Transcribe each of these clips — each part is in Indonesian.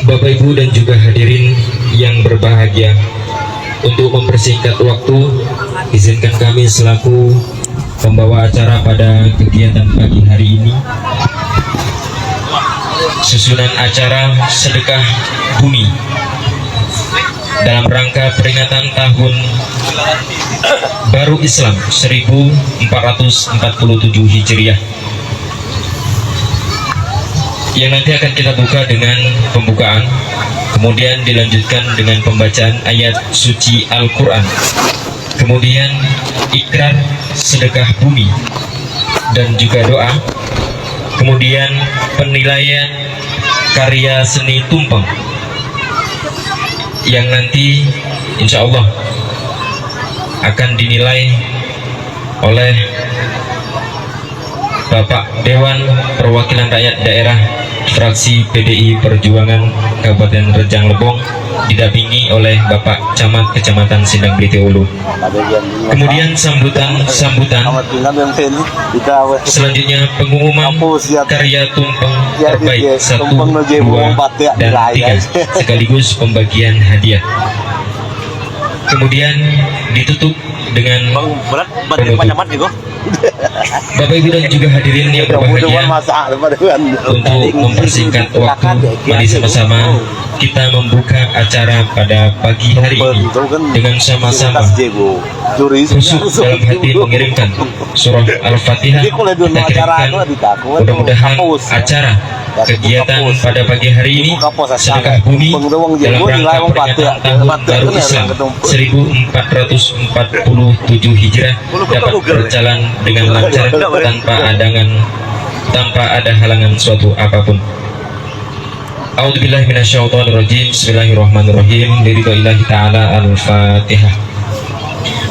Bapak Ibu dan juga hadirin yang berbahagia, untuk mempersingkat waktu, izinkan kami selaku pembawa acara pada kegiatan pagi hari ini, susunan acara sedekah bumi dalam rangka peringatan tahun baru Islam 1447 Hijriah, yang nanti akan kita buka dengan pembukaan, kemudian dilanjutkan dengan pembacaan ayat suci Al-Quran, kemudian ikrar sedekah bumi dan juga doa, kemudian penilaian karya seni tumpeng yang nanti insya Allah akan dinilai oleh Bapak Dewan Perwakilan Rakyat Daerah Fraksi PDI Perjuangan Kabupaten Rejang Lebong, didampingi oleh Bapak Camat Kecamatan Sindang Bliti Ulu. Kemudian sambutan selanjutnya pengumuman karya tumpeng terbaik 1, 2, dan 3 sekaligus pembagian hadiah. Kemudian ditutup dengan penutup. Bapak Ibu dan juga hadirin yang berbahagia, untuk mempersingkat waktu, mari sama-sama kita membuka acara pada pagi hari ini dengan sama-sama khusyuk dalam hati mengirimkan surah Al-Fatihah. Kita kirimkan, mudah-mudahan acara kegiatan pada pagi hari ini sedekah bumi dalam rangka peringatan tahun baru Islam 1447 Hijrah dapat berjalan dengan lancar tanpa ada halangan suatu apapun. A'udzubillahi minasyaitonirrajim. Bismillahirrahmanirrahim. Liridhoillahi ta'ala. Al-Fatihah.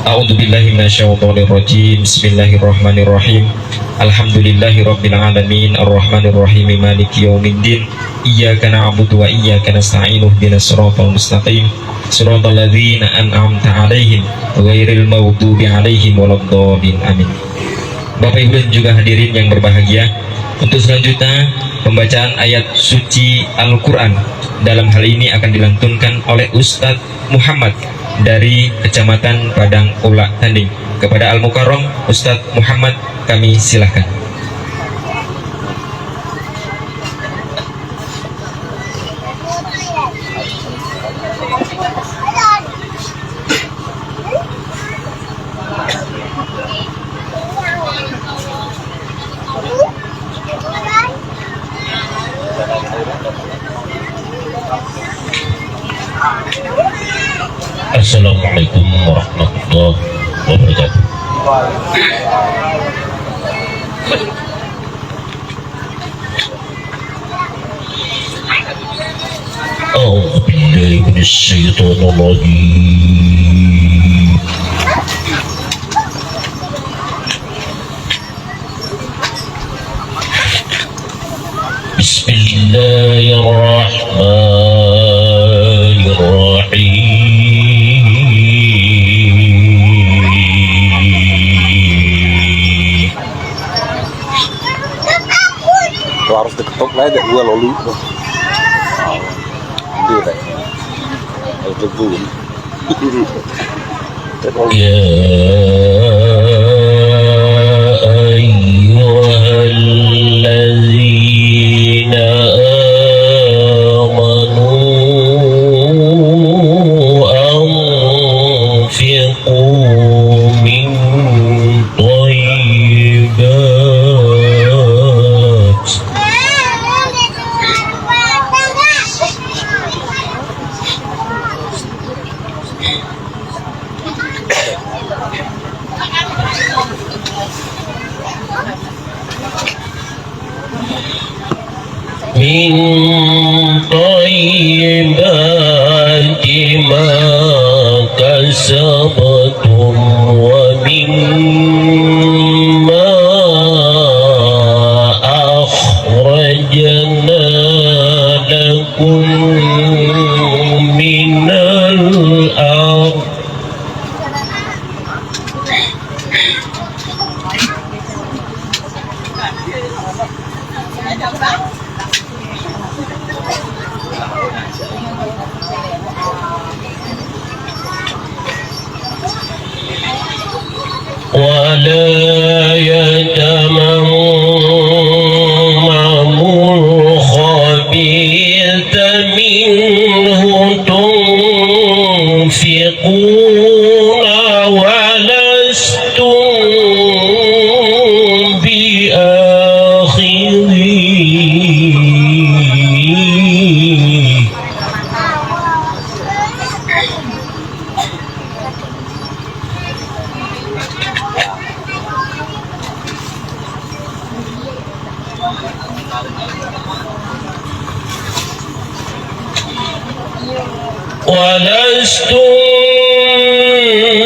A'udzubillahi minasyaitonirrajim. Bismillahirrahmanirrahim. Alhamdulillahirabbil alamin arrahmanirrahim maliki yaumiddin iyyaka na'budu wa iyyaka nasta'in ihdinas siratal mustaqim siratal ladzina an'amta 'alaihim ghairil maghdubi 'alaihim waladdallin. Amin. Bapak Ibu dan juga hadirin yang berbahagia, untuk selanjutnya pembacaan ayat suci Al-Quran dalam hal ini akan dilantunkan oleh Ustadz Muhammad dari Kecamatan Padang Ula Tanding. Kepada Al-Mukarram Ustadz Muhammad, kami silahkan. Assalamualaikum warahmatullahi wabarakatuh. A'udzu billahi minasyaitonir rajim. Bismillahirrahmanirrahim. Itu harus diketuk lah, ada dua loli. Dia deh. Harus diketuk. Ya ayyuhallazina amanu anfiqu min thayyibat min tayyibati ma kasabtum wa mimma akhrajna lakum minal ardh ولا يتمنوا الخبيث منه تنفقون ولستم بآخذيه. ولستم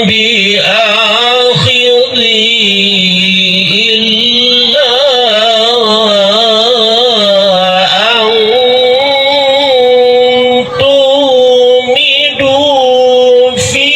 بآخذيه إلا أن تؤمنوا فيه.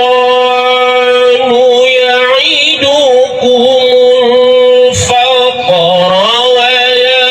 الشيطان يعدكم الفقر ويأمركم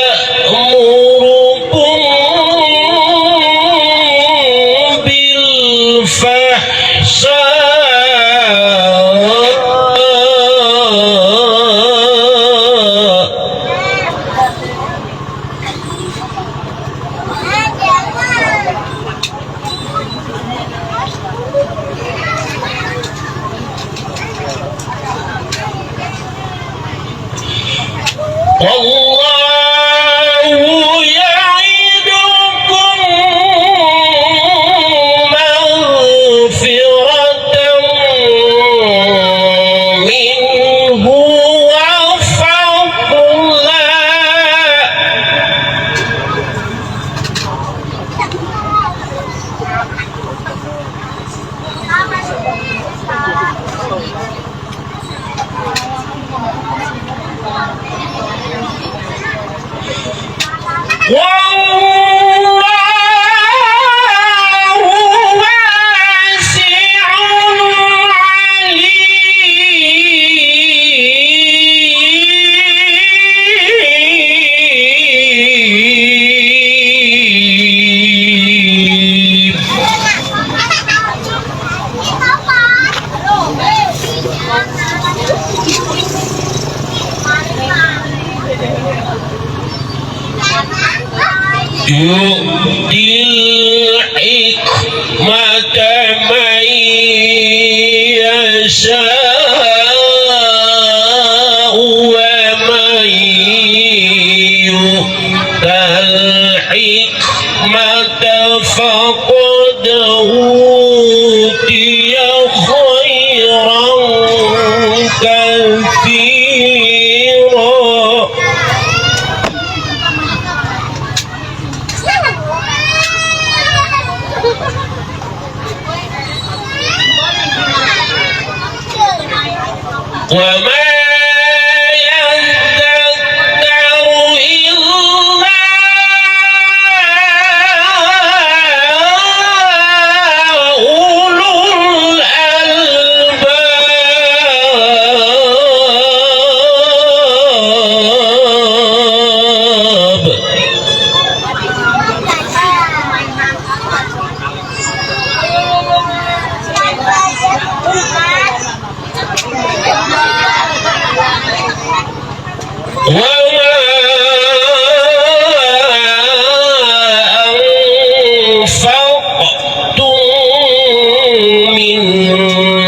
والله يعدكم مغفرة منه وفضلا. والله واسع عليم. يؤتي الحكمة من يشاء ومن يؤت الحكمة فقد أوتي خيرا كثيرا. وما يذكر إلا أولو الألباب. وما أنفقتم من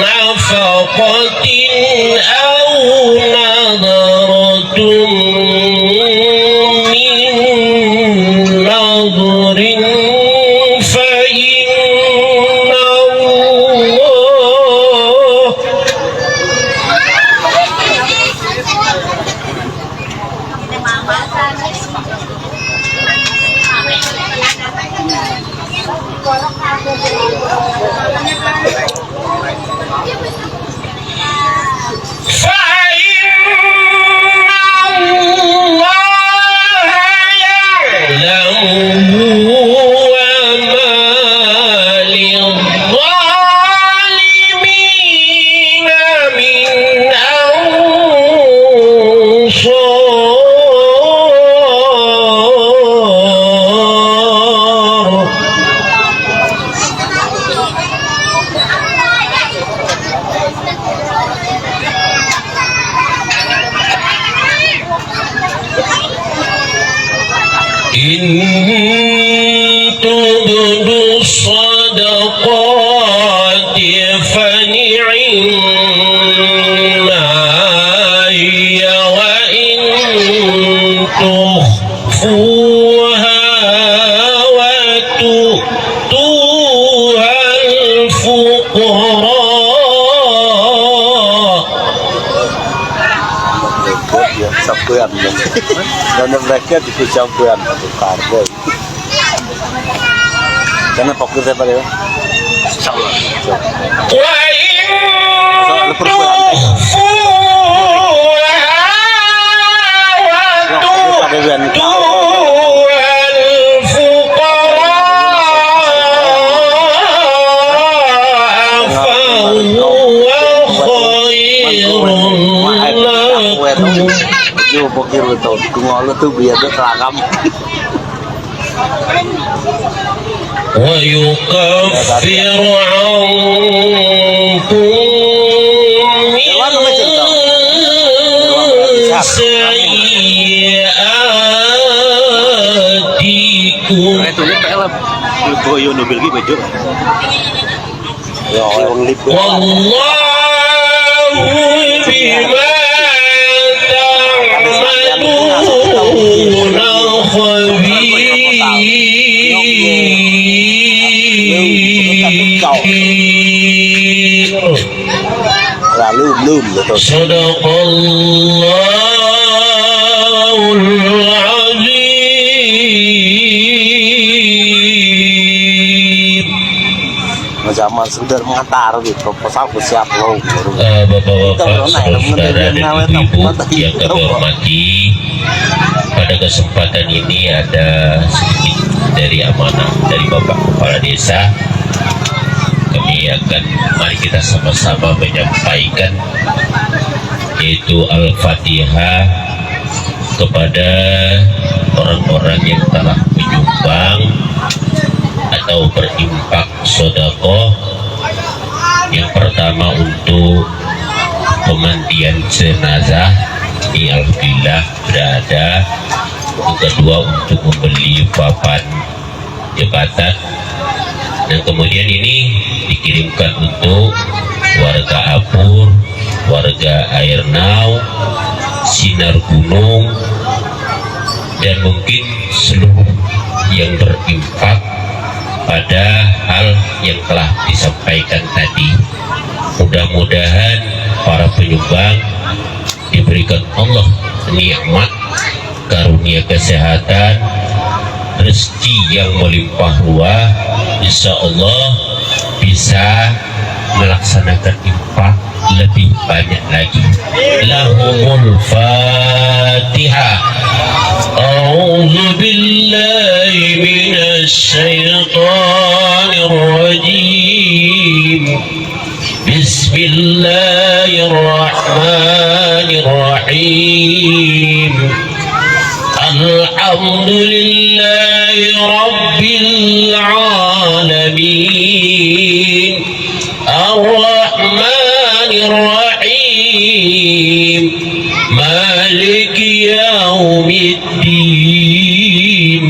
نفقة إن تبدوا الصدقات فنعما هي وإن تخفوها وتؤتوها الفقراء Ya, sampean. Dan mereka itu sampean atau kargo. Karena fokus saya pada Yo pokir betul, kungol itu biar terangam. ويكفر عنكم من سيئاتكم والله بما تعملون خبير Là lùm betul. صدق الله العظيم. Zaman sudah mengantar gitu, proposal siap loh. Bapak-bapak, saudara dan ibu-ibu yang kami hormati, pada kesempatan ini ada sedikit dari amanah dari Bapak Kepala Desa. Kami akan, mari kita sama-sama menyampaikan yaitu Al-Fatihah kepada orang-orang yang telah menyumbang atau berinfak sedekah. Yang pertama untuk pemandian jenazah, ini alhamdulillah berada. Yang kedua untuk membeli papan jembatan, dan kemudian ini dikirimkan untuk warga Apur, warga Air Nau, Sinar Gunung, dan mungkin seluruh yang berinfak pada hal yang telah disampaikan tadi. Mudah-mudahan para penyumbang diberikan Allah nikmat, karunia kesehatan, rezeki yang melimpah ruah, insya Allah bisa melaksanakan infak lebih banyak lagi. Lahumul Fatihah. أعوذ بالله من الشيطان الرجيم بسم الله الرحمن الرحيم الحمد لله رب العالمين الرحمن الرحيم مالك يوم الدين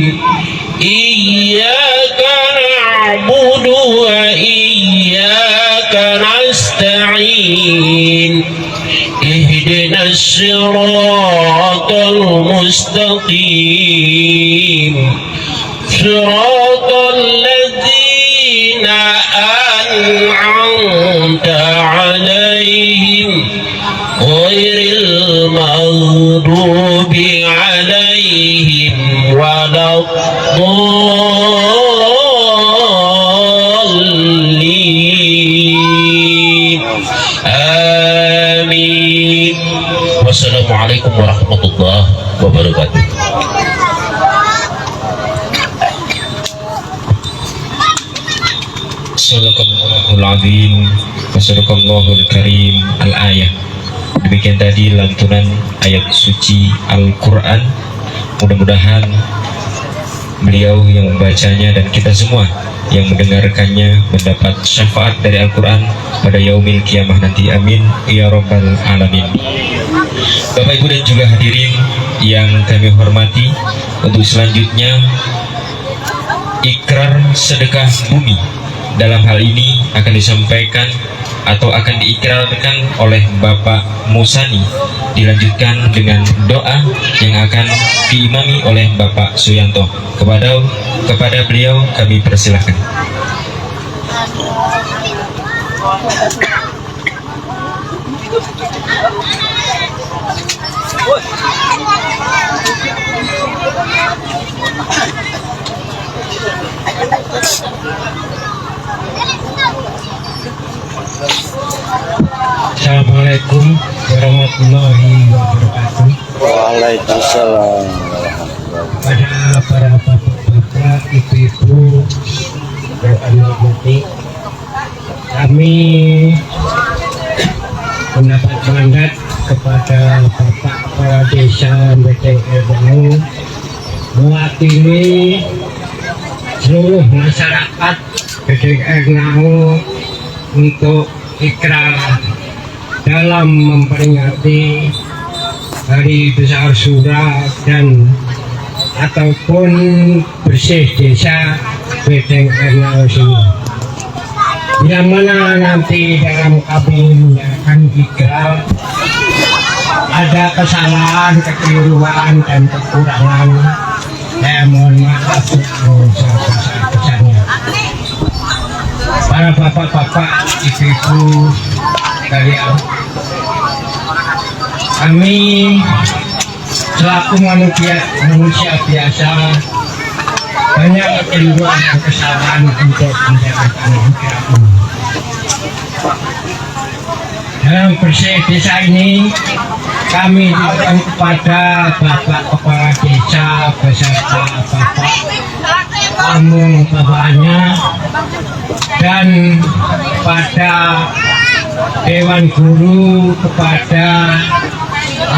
إياك نعبد وإياك نستعين اهدنا الصراط المستقيم صراط الذين أنعمت عليهم غير المغضوب عليهم ولا الضالين آمين. Wassalamualaikum warahmatullahi wabarakatuh. Sadaqallahul azim wa sadaqallahul karim. Al-ayah. Demikian tadi lantunan ayat suci Al-Quran. Mudah-mudahan beliau yang membacanya dan kita semua yang mendengarkannya mendapat syafaat dari Al-Quran pada yaumil kiamah nanti. Amin ya rabbal alamin. Bapak Ibu dan juga hadirin yang kami hormati, untuk selanjutnya ikrar sedekah bumi dalam hal ini akan disampaikan atau akan diikrarkan oleh Bapak Musani, dilanjutkan dengan doa yang akan diimami oleh Bapak Suyanto. Kepada beliau kami persilahkan. Assalamualaikum warahmatullahi wabarakatuh. Waalaikumsalam. Pada para bapak-bapak, ibu-ibu, dan anak-anak, kami mendapat mandat kepada Bapak Kepala Desa Beteng Ernau mewakili seluruh masyarakat Beteng Ernau untuk ikrar dalam memperingati Hari Besar Sura dan ataupun bersih desa Beteng Ernau ini. Yang mana nanti dalam kami menjalankan ikrar ada kesalahan, kekeliruan dan kekurangan, saya mohon maaf sebesar-besarnya. Para bapak-bapak, ibu-ibu sekalian, kami selaku manusia biasa banyak kekeliruan dan kesalahan untuk menjalankan ikrar ini. Dalam bersih desa ini kami diberikan kepada Bapak Kepala Desa beserta Bapak Pamung bapaknya dan pada Dewan Guru, kepada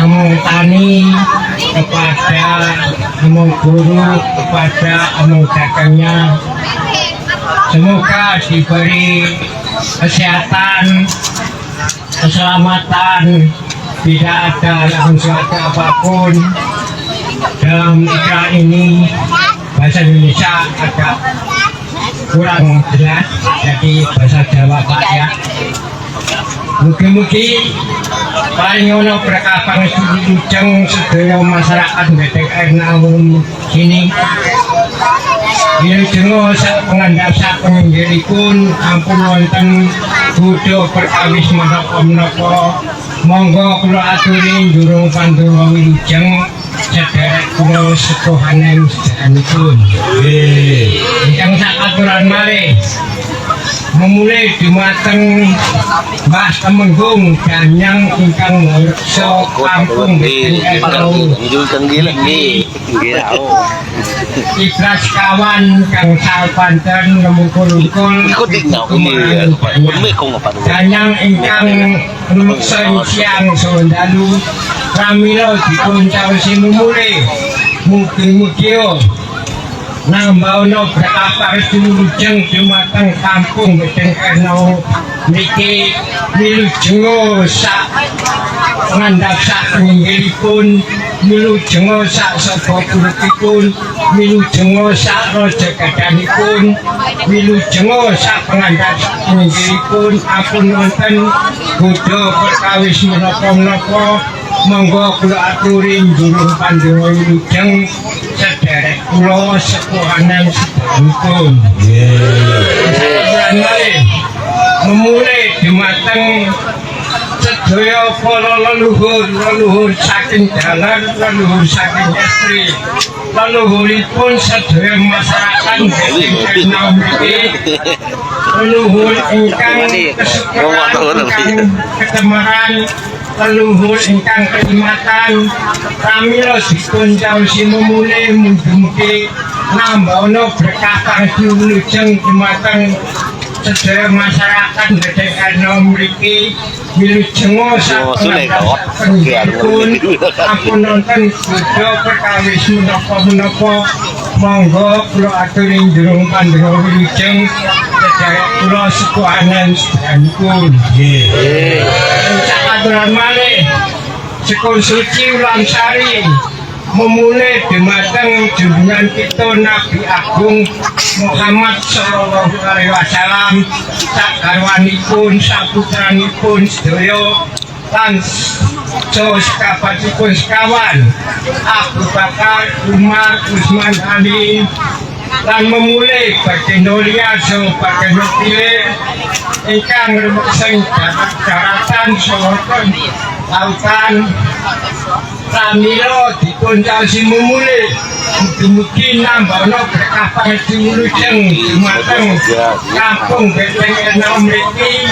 Amung Tani, kepada Amung Guru, kepada Amung Dagangnya. Semoga diberi kesehatan, keselamatan, tidak ada langsung apapun dalam ikrar ini. Bahasa Indonesia agak kurang jelas, jadi bahasa Jawa Pak ya. Mugi-mugi paling ono berkah pangestu lujeng sedaya masyarakat Beteng Ernau sini. Wilujeng sak pengandhap sak penginggilipun ampun wonten budhe perkawis menapa-menapa. Monggo kula aturi njurung pandonga wilujeng sedherek kula sepuhaning sedayanipun. Ingkang sakaturan malih memulai dumateng Mbah Temenggung Danyang ingkang ngreksa kampung Beteng Ernau. Ibras kawan kang salpanten nemungkul-ungkul Danyang ingkang ngreksa siang sondalu pramila dipun caosi memulai. Mugi-mugi nambahono berkah parestu wilujeng dumateng kampung Beteng Ernau niki. Wilujeng sak ngandhap sak penginggilipun, wilujeng sak sapa purutipun, wilujeng sak raja gadanipun, wilujeng sak pengandhap sak penginggilipun. Ampun wonten bodho perkawis menapa-menapa. Monggo kula aturi njurung pandonga wilujeng sedherek kula sepuhaning sedayanipun. Memulai dumateng sedaya para leluhur saking dalan, leluhur saking estri, leluhuripun sedaya masyarakat Beteng Ernau niki, leluhur ingkang kesukaran, ingkang ketemaran, leluhur ingkang kelimatan, pramila dipun caosi memulai. Mugi-mugi nambahono berkah parestu wilujeng dumateng sedaya masyarakat Beteng Ernau mriki. Wilujeng sak penginggilipun ampun wonten bodho perkawis menapa-menapa. Monggo kula aturi njurung pandonga wilujeng sedherek kula sepuhaning sedayanipun. Sakaturan malih sekul suci ulang sari memulai dumateng junjungan kita Nabi Agung Muhammad Sallallahu Alaihi Wasallam, sakarwanipun saputranipun sedaya lan sekabatipun sekawan Abu Bakar, Umar, Utsman, Ali lan memulai baginda Liyaso baginda pilih ingkang sing daratan saha lautan pramila dipun caosi memulai mugi-mugi nambahna berkah pangejeng dumateng kampung Beteng Enom mriki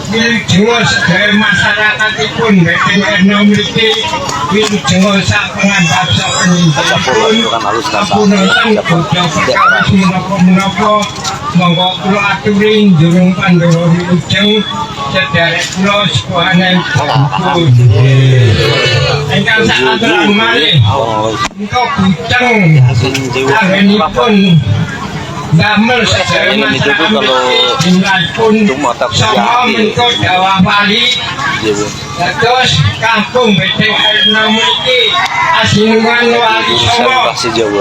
wilujeng sedaya masyarakatipun Beteng Enom mriki wilujeng sak pengandhap sak penyinjipun apunten bodho perkawis menapa-menapa monggo kula aturi njurung Pandhawa wilujeng sedherek kula sepuhaning pun ingkang sakaturan malih engko bujeng anggenipun damel sedaya masyarakat jumlahipun sama mengko Jawa Bali dados kampung Beteng Enom iki asinungan wali songo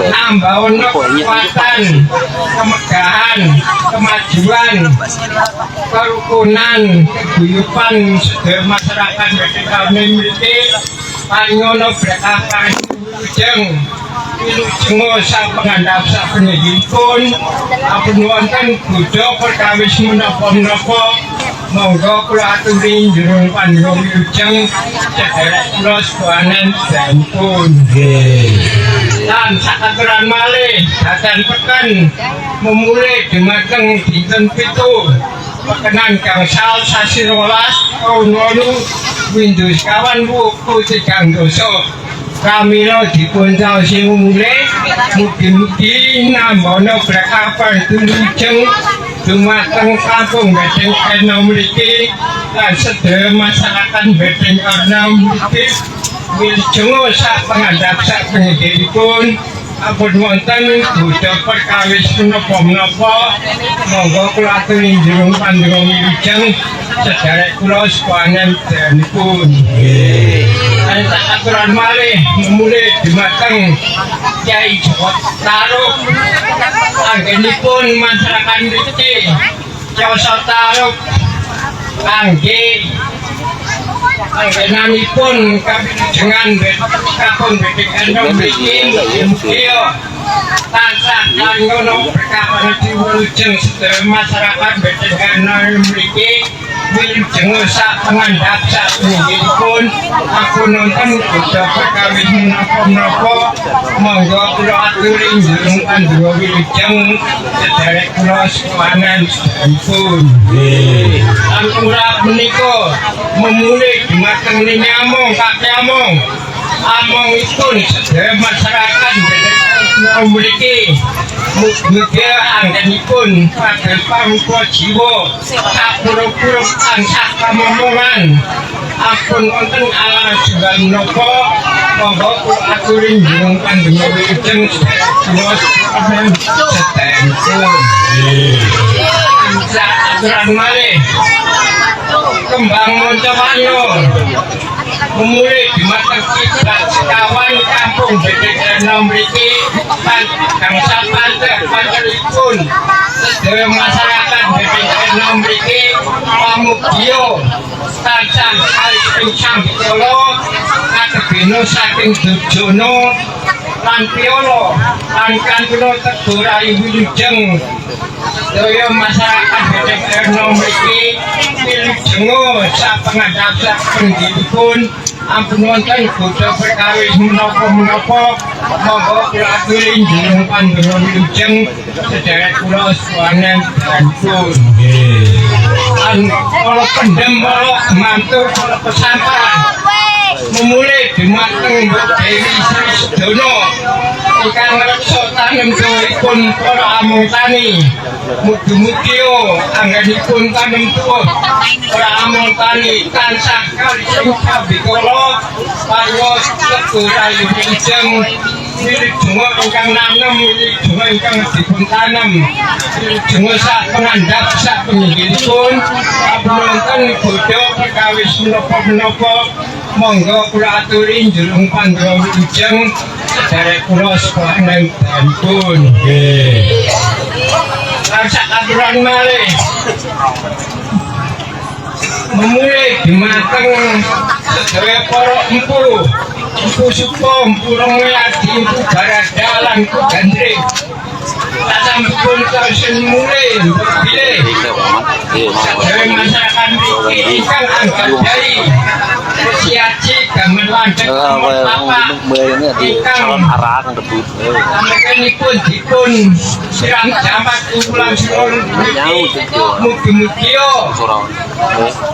nambahono kekuatan kemegahan kemajuan kerukunan keguyuban sedaya masyarakat Beteng Enom iki paringono berkah wilujeng sak pengandhap sak penidipun ampun wonten bodho perkawis menapa-menapa monggo kula aturi njurung Pandhawa wilujeng sedherek kula sepuhaning sampun lan sakaturan malih dadan peken memulai dumateng dinten 7 pekenan gangsal sasi 12 taun 8 windu sekawan wuku 3 dosa pramila dipun caosi memulai mugi-mugi nambahna berkah wilujeng dumateng kampung Beteng Enom mriki lan sedaya masyarakat Beteng Enom mriki wilujeng sak pengandhap sak penidipun ampun wonten bodho perkawis menapa-menapa monggo kula aturi njurung Pandhawa wilujeng sedherek kula sepuhaning danipun aturan malih memulai dumateng Kyai Joko Tarub anggenipun masyarakat mriki Joko Tarub kangge anggenanipun kawilujengan kampung Beteng Enom mriki mugi tansah karingono berkah wilujeng sedaya masyarakat Beteng Enom mriki wilujeng sak pengandhap sak penidipun ampun wonten bodho perkawis menapa-menapa monggo kula aturi njurung Pandhawa wilujeng sedherek kula sepuhaning sampun lan ora menika memulai dumateng Nyamong Kakek Amongipun sedaya masyarakat Beteng Enom mriki mugi anggenipun padha pamukha jiwa sapura-pura tansah kamomongan ampun wonten ala jual menapa monggo kula aturi njurung Pandhawa wilujeng kula sedanipun aturan malih kembang Montowano memulai dumateng kiblat sekawan kampung Beteng Enom mriki lan gangsal panjenenganipun sedaya masyarakat Beteng Enom mriki pamugya tansah kalih sambikala kategeno saking Durjana lan Piolo lan kantuna tegur ayu wilujeng sedaya masyarakat Beteng Enom mriki wilujeng sak pengandhap sak penidipun ampun wonten bodho perkawis menapa-menapa monggo kula aturi njurung Pandhawa wilujeng sedherek kula sepuhaning danipun lan kula pendhem kula mantu kula pesantren memulai dumateng Dewi Sri Sedana ingkang reksa tanem dawuhipun para among tani mugi-mugi anggenipun tanem tuwuh para among tani tansah kalih kabikala paringos tegur ayu wilujeng wilujeng ingkang nanem wilujeng ingkang dipun tanem wilujeng sak pengandhap sak penginggilipun apunten bodho perkawis menapa-menapa monggo kula aturi njurung Pandhawa wilujeng sedherek kula sekolah nang Bantul. Nggih. Rasa aturan malih. Memulai dimateng sedaya para empu supo, empu Rongweyadi, empu Baradalan, empu Gandring. Sasampun kausen mulai bilih sedaya masyarakat mriki ingkang anggadhahi siaci gamelan sampun dipun siram jamat ulang seluruh mugi-mugi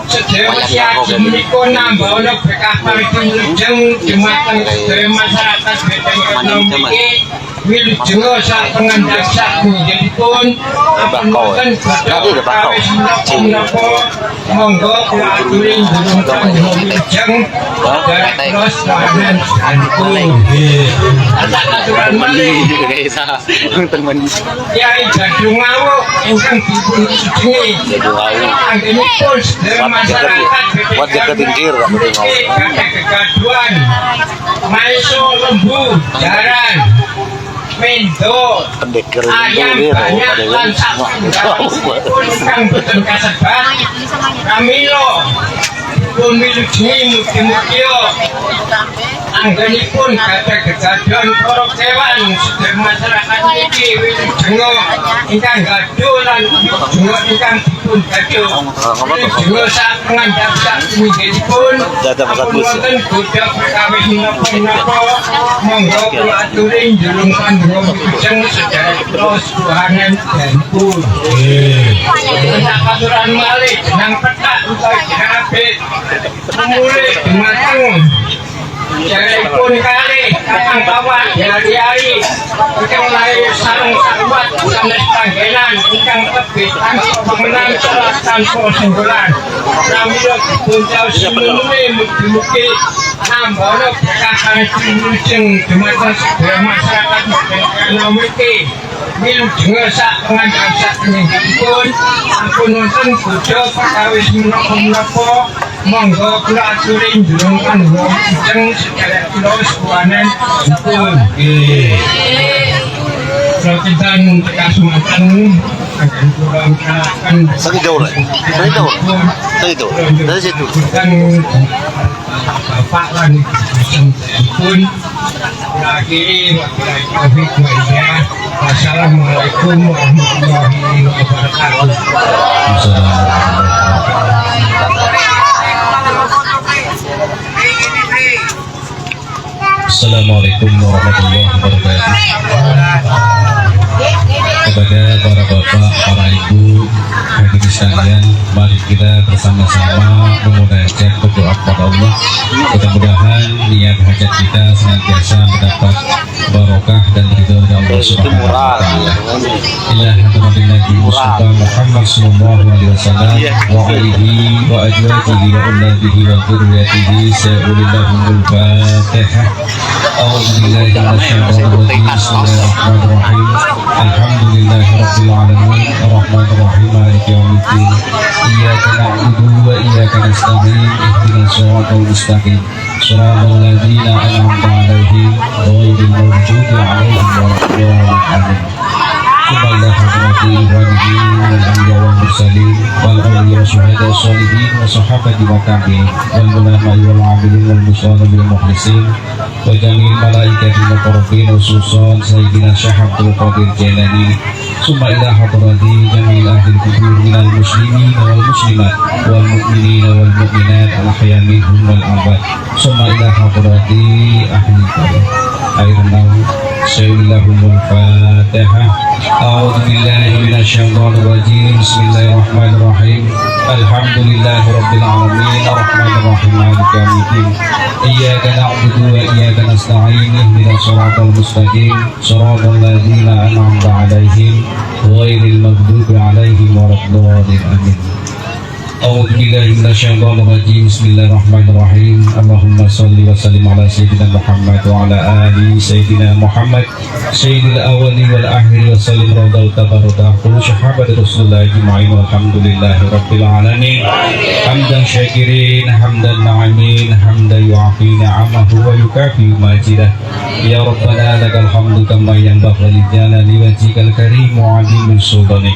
sedaya siaci menika nambah berkah parideng dumateng sedaya masyarakat bedheng ekonomi wilujeng sak pengandhap sak nggihipun apunten badhe kawis menapa monggo kula aturi njurung wilujeng terus kahanan sanku nggih aturan malih Kyai Gadung Awu ingkang dipun jenengi anggenipun sedaya masyarakat bedheng kegaduhan maiso lembu jaran mendo ayam banyak lan sampun kang boten kasebat kamilo pun wilujeng mugi-mugi anggenipun gadah gegaduhan para kewan sedherek masyarakat niki wilujeng ingkang gaduh lan wilujeng ingkang dipun gaduh wilujeng sak pengandhap sak nggihipun wonten godha perkawis menapa monggo kula aturi njurung pandonga wilujeng sedherek kula suhanen Bantul. Sak aturan malih jeneng petak utawi jenabit mulai dimateng jaripun kali kakang bawah hari-hari ingkang lahir sareng sakwat sanes panggenan ingkang tebih tanpa pemenang salah tanpa senggolan pramila dipun caos mulai mugi-mugi nambah berkah wilujeng dumateng sedaya masyarakat ekonomi iki wilujeng sak pengandhap sak nggihipun ampun wonten bodho perkawis menapa monggo kula aturi njurung pandonga wilujeng sedherek kula suwanen Bantul. Nggih. Sakitan kasumatan akan kula ucapkan Sakit jauh lah. Dari situ. Bapak lan pun akhiri wabillahi taufiq wal hidayah. Wassalamualaikum warahmatullahi wabarakatuh. Assalamualaikum warahmatullahi wabarakatuh. Kepada para bapak, para ibu, hadirin sekalian, mari kita bersama-sama memunajat berdoa kepada Allah. Mudah-mudahan niat hajat kita senantiasa mendapat barokah dan ridho dari Allah Subhanahu wa taala. Ila hadratin Nabi Mustafa Muhammad sallallahu alaihi wasallam wa alihi wa azwajihi wa ummatihi wa dzurriyyatihi sa'ulillahumul Fatihah. A'udzu billahi minasyaitonir rajim. Bismillahirrahmanirrahim. Alhamdulillahi rabbil alamin. Arrahmanir rahim. Maliki yaumiddin. Iyyaka na'budu wa iyyaka nasta'in. Ihdinas shiratal mustaqim. Shiratal ladzina an'amta 'alaihim ghairil maghdubi 'alaihim waladdallin. Kembali hadrati Ibrahim wal anbiya wal mursalin wal awliya wa syuhada sholihin wa sahabati wa tabi'in wal ulama wal 'amilin wal muslimin wal mukhlisin wa jami'il malaikati muqarrabin khususan sayyidina Syekh Abdul Qadir Jailani summa ila hadrati jami'il ahli kubur minal muslimin wal muslimat wal mu'minin wal mu'minat al ahya minhum wal amwat summa ila hadrati ahli kubur akhirna Sayyidillahumul Fatihah. A'udzu billahi minasyaitonir rajim. Bismillahirrahmanirrahim. Alhamdulillahi rabbil alamin. Arrahmanir rahim. Maliki yaumiddin. Iyyaka na'budu wa iyyaka nasta'in. Ihdinas shiratal mustaqim. Shiratal ladzina an'amta 'alaihim ghairil maghdubi 'alaihim waladdallin. Amin. A'udzu billahi minasyaitonir rajim. Bismillahirrahmanirrahim. Allahumma shalli wa sallim ala sayyidina Muhammad wa ala ali sayyidina Muhammad sayyidil awwali wal akhir wa sallim radal tabaraka kullu sahabati Rasulullah ajma'in walhamdulillahi rabbil alamin. Hamdan syakirin, hamdan na'imin, hamdan yu'afi ni'amahu wa yukafi majidah. Ya Rabbana lakal hamdu kama yanbaghi li jalali wajhikal karim wa 'azimi sultanik.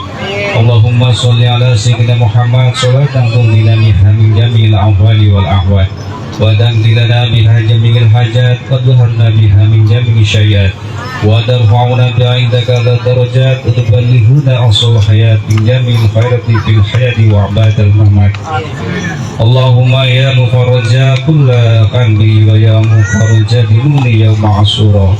Allahumma sholli ala sayyidina Muhammad sholatan tunjina biha min jamil ahwali wal ahwal wa tanzilana biha jamil hajat wa tuharna biha min jamil syayat wa tarfa'una biha indaka darajat wa tuballighuna asal hayat min jamil khairati fil hayati wa abadal mamat. Allahumma ya mufarraja kulla qalbi wa ya mufarraja binuni yawma asura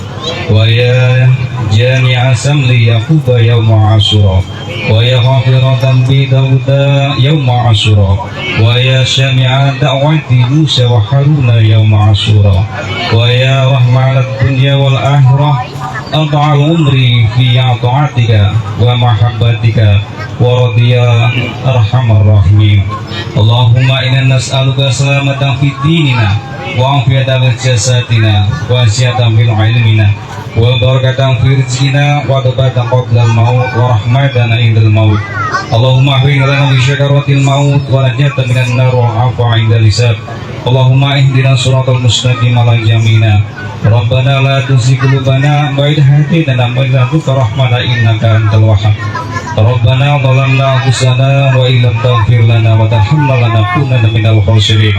wa ya jami'a samli yaquba yawma asura wa ya ghafira dhanbi Dawuda yawma asura wa ya syami'a da'wati Musa wa Haruna yawma asura wa ya rahmanad dunya wal akhirah ad'al umri fi ta'atika wa mahabbatika wa radiya arhamar rahimin. Allahumma inna nas'aluka salamatan fid dinina wa afiyatan fil jasadina wa siyatan fil ilmina wa barakatan fi rizqina wa tobatan qabla al-maut wa rahmatan indal maut. Allahumma ahwin lana bi syakaratil maut wa najatan minan nar wa afa indal hisab. Allahumma ihdina siratal mustaqim ala jamina. Rabbana la tuzigh qulubana ba'da idh hadaytana wa hab lana rahmatan innaka antal wahhab. Rabbana zalamna anfusana wa illam taghfir lana wa tarhamna lanakunanna minal khasirin.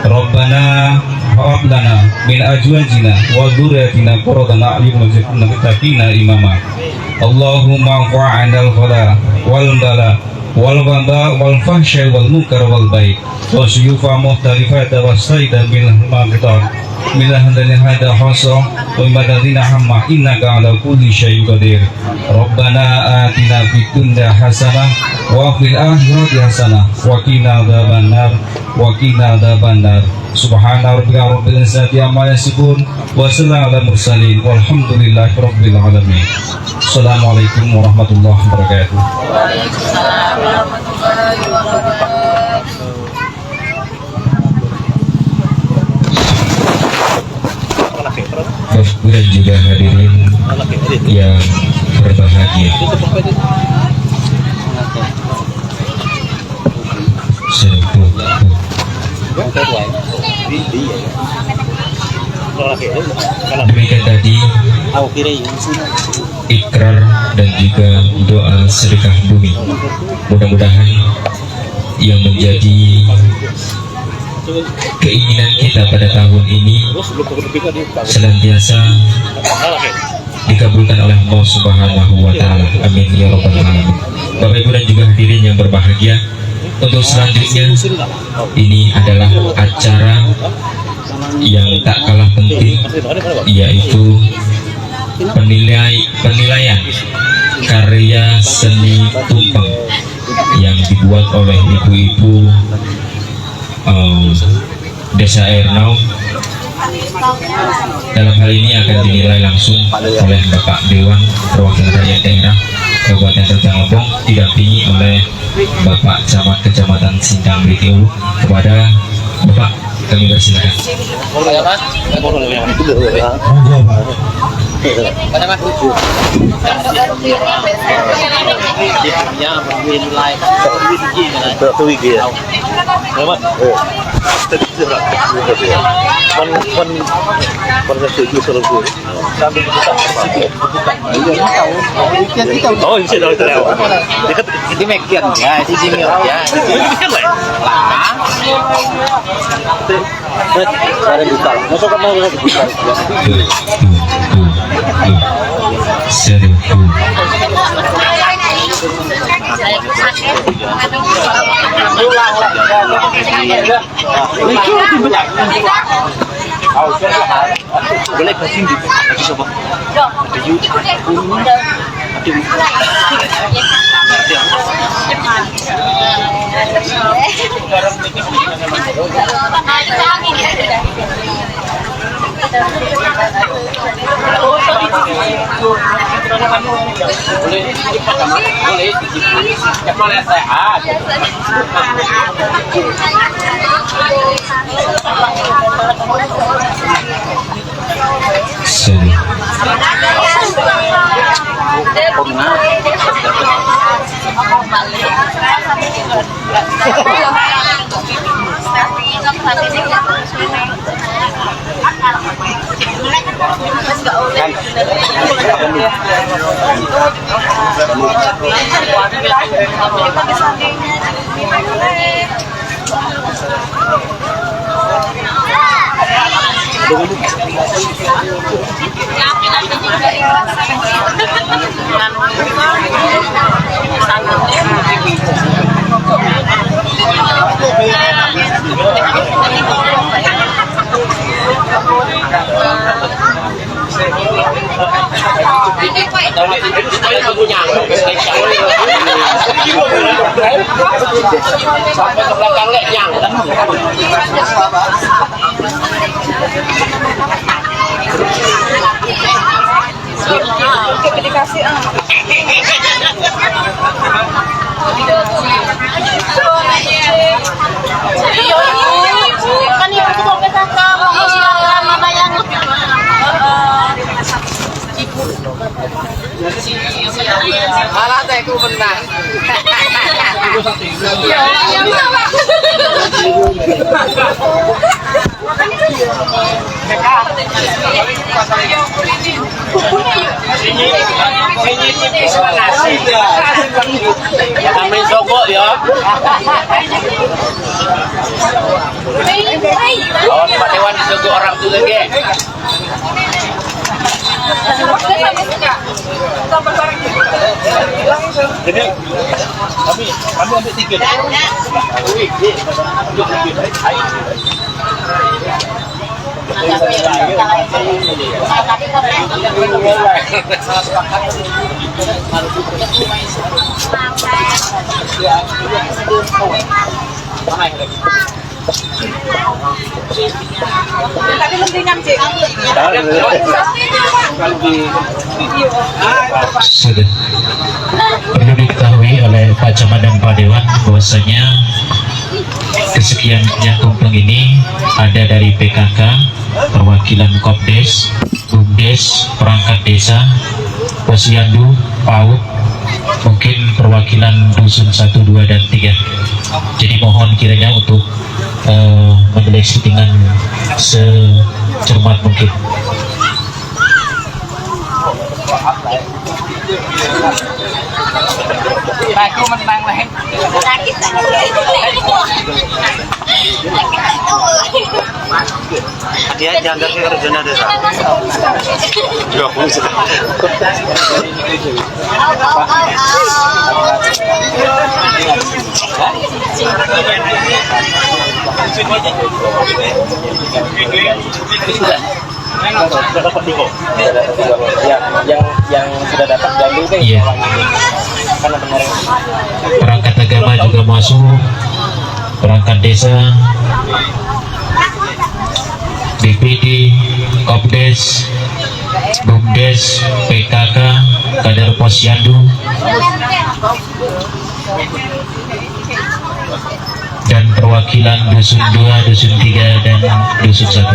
Rabbana hab lana min azwajina wa dhurriyyatina qurrata a'yun waj'alna lil muttaqina imama. Allahumma fa'anal khala wal bala wal waba wal fahsya wal munkar wal baik wa suyufa muhtalifata wa saida bil maqitar milah dan hada khasa wa madadina hamma innaka ala kulli syai'in qadir. Rabbana atina fid dunya hasanah wa fil akhirati hasanah wa qina adzabannar wa qina adzabannar. Subhana rabbika rabbil izzati amma yasifun wa salamun alal mursalin walhamdulillahi rabbil alamin. Assalamualaikum warahmatullahi wabarakatuh. Dan juga hadirin yang berbahagia, demikian tadi ikrar dan juga doa sedekah bumi. Mudah-mudahan yang menjadi keinginan kita pada tahun ini senantiasa dikabulkan oleh Allah Subhanahu wa Ta'ala. Amin ya Rabbal Alamin. Bapak Ibu dan juga hadirin yang berbahagia, untuk selanjutnya ini adalah acara yang tak kalah penting, yaitu penilaian karya seni tumpeng yang dibuat oleh ibu-ibu Desa Airnaum. Dalam hal ini akan dinilai langsung oleh Bapak Dewan Perwakilan Rakyat Daerah Kabupaten Rejang Lebong, didampingi oleh Bapak Camat Kecamatan Sindang Britiulu. Kepada Bapak kami persilakan. Boleh kasih di coba. Boleh sehat. Sudah. Sampai ke belakang lek yang. Dikasih kan yang itu sampai kakak mau silakan mama yang Malah teh ku menang. Kami sogok ya. Awas Pak Dewan disogok orang tu lagi. Jadi kami ambil tiket. tapi mendingan cik. Sudah. Perlu diketahui oleh Pak Camat dan Pak Dewan bahwasanya kesekian yang tumpeng ini ada dari PKK, perwakilan Kopdes, Bumdes, perangkat desa, Posyandu, PAUD, mungkin perwakilan dusun 1, 2, dan 3. Jadi mohon kiranya untuk menyeleksi dengan secermat mungkin. Aku menang leh. Dia jangan ke kerjanya desa. 20 sudah. Sudah dapat tiga. Yang sudah dapat jalur deh. Iya. Karena benar. Perangkat agama juga masuk, perangkat desa, BPD, Kopdes, Bumdes, PKK, Kader Posyandu, dan perwakilan dusun 2, dusun 3, dan dusun 1.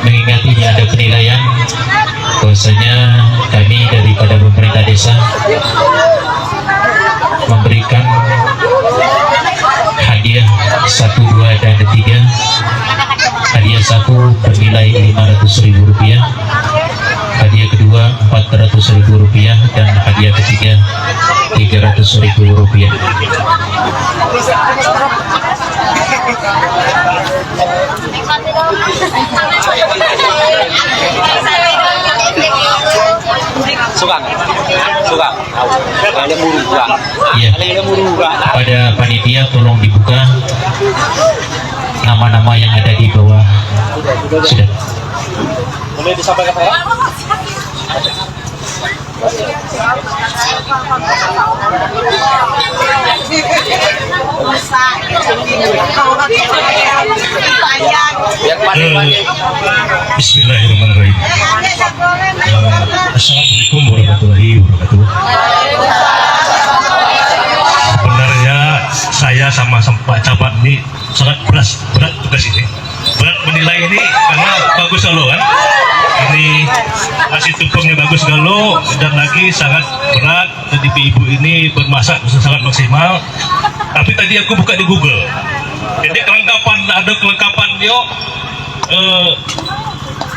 Mengingat ini ada penilaian bahwasanya kami daripada pemerintah desa memberikan hadiah 1, 2, dan 3. Hadiah 1 bernilai Rp500.000, hadiah kedua Rp400.000, dan hadiah ketiga Rp300.000. Suka, ada muru gua. Iya. Ada muru gua. Pada panitia tolong dibuka nama-nama yang ada di bawah. Sudah. Boleh disampaikan Pak? Bismillahirrahmanirrahim. Assalamualaikum warahmatullahi wabarakatuh. saya sama Pak Camat ini sangat berat tugas ini. Berat menilai ini karena bagus loh kan. Ini hasil tumpengnya bagus galau dan lagi sangat berat. Tadi ibu ini bermasak sangat maksimal. Tapi tadi aku buka di Google. Jadi ada kelengkapan dia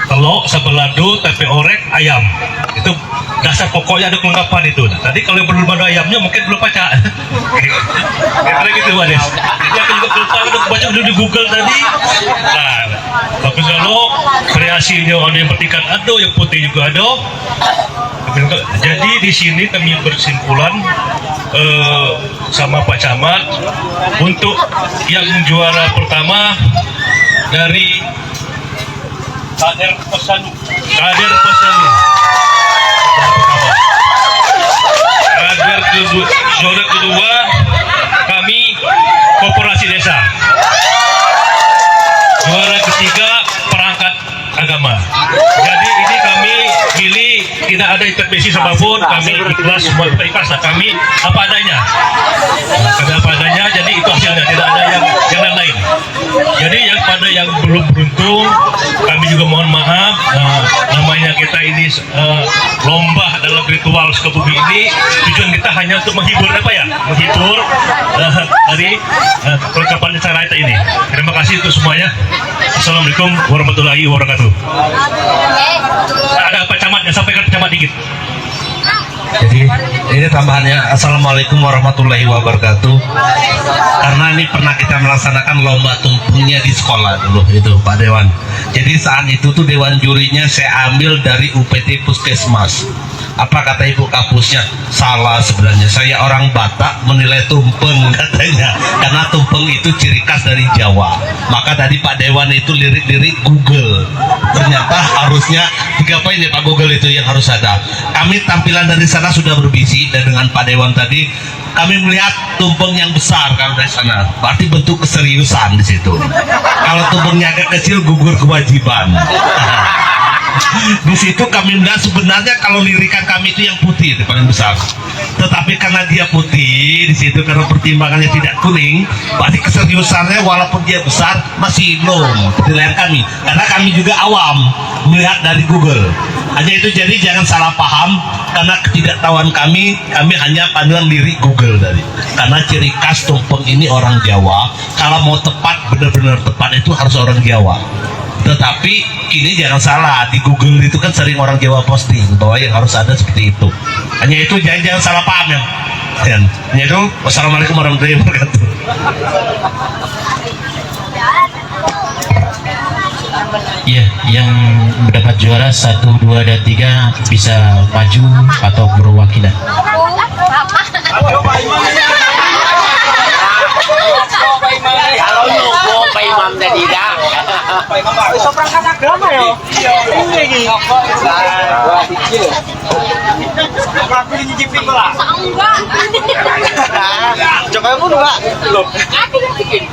telur, sambal lado, tempe orek, ayam. Itu dasar pokoknya ada kelengkapan itu. Nah, tadi kalau belum ada ayamnya mungkin belum baca. Karena gitu Pak Des. Jadi aku juga belum baca dulu di Google tadi. Nah, bagus kalau variasinya ada yang bertingkat ada, yang putih juga ada. Jadi di sini kami bersimpulan sama Pak Camat untuk yang juara pertama dari Kader Posyandu. Kader juara kedua kami Koperasi Desa. Juara ketiga perangkat agama. Jadi ini kami pilih tidak ada intervensi apapun, kami ikhlas, semua ikhlas. Kami apa adanya. Kami apa adanya, jadi itu hasilnya, tidak ada yang lain. Jadi yang pada yang belum beruntung, kami juga mohon maaf. Namanya kita ini lomba dalam ritual Sukabumi ini, tujuan kita hanya untuk menghibur apa ya? Menghibur dari kelengkapan acara kita ini. Terima kasih untuk semuanya. Assalamualaikum warahmatullahi wabarakatuh. Ada Pak Camat yang sampaikan Pak Camat dikit. Jadi ini tambahannya, assalamualaikum warahmatullahi wabarakatuh. Karena ini pernah kita melaksanakan lomba tumpengnya di sekolah dulu itu Pak Dewan. Jadi saat itu tuh dewan jurinya saya ambil dari UPT Puskesmas. Apa kata ibu kapusnya? Salah sebenarnya, saya orang Batak menilai tumpeng katanya, karena tumpeng itu ciri khas dari Jawa. Maka tadi Pak Dewan itu lirik-lirik Google. Ternyata harusnya 3 poin ya Pak Google itu yang harus ada. Kami tampilan dari sana sudah berbisi, dan dengan Pak Dewan tadi kami melihat tumpeng yang besar kalau dari sana. Berarti bentuk keseriusan di situ. Kalau tumpengnya agak kecil, gugur kewajiban. Di situ kami melihat sebenarnya kalau lirikan kami itu yang putih itu paling besar. Tetapi karena dia putih di situ, karena pertimbangannya tidak kuning, berarti keseriusannya walaupun dia besar masih low penilaian kami. Karena kami juga awam melihat dari Google. Hanya itu, jadi jangan salah paham karena ketidaktahuan kami hanya panduan lirik Google tadi. Karena ciri khas tumpeng ini orang Jawa. Kalau mau tepat, benar-benar tepat itu harus orang Jawa. Tetapi ini jangan salah, di Google itu kan sering orang Jawa posting bahwa yang harus ada seperti itu. Hanya itu, jangan salah paham ya. Hanya itu, wassalamualaikum warahmatullahi wabarakatuh. Ya, yang mendapat juara 1, 2, dan 3 bisa maju atau berwakilan. Kalau nyuko Pak Imam tadi dah. Bisa perangkat agama ya? Ini. Wah, kecil. Aku nyicipin lah. Enggak. Coba kamu dulu, Pak. Belum. Aku yang bikin.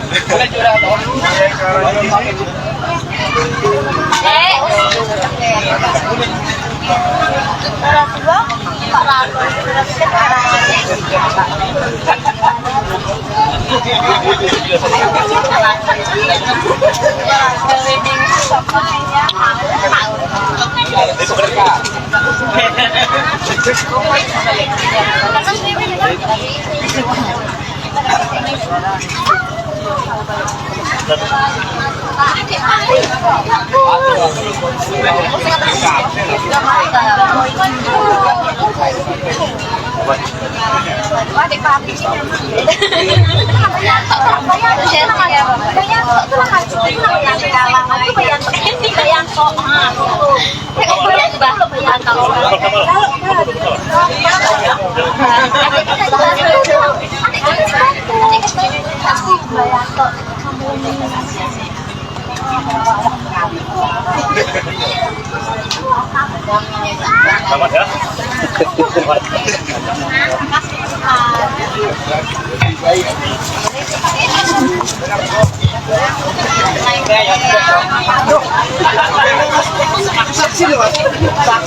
Selamat ya.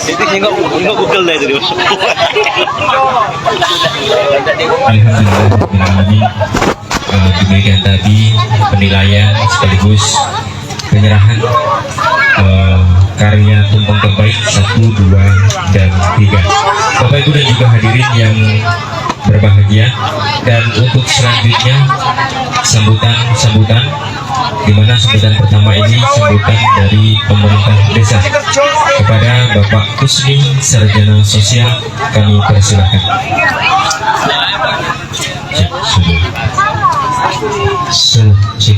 Itu nengok Google lah itu. Alhamdulillah. demikian tadi penilaian sekaligus penyerahan karya tumpeng terbaik 1, 2, dan 3. Bapak Ibu dan juga hadirin yang berbahagia, dan untuk selanjutnya sambutan di mana sambutan pertama ini sambutan dari pemerintah desa kepada Bapak Kusni Sarjana Sosial, kami persilahkan. Cek.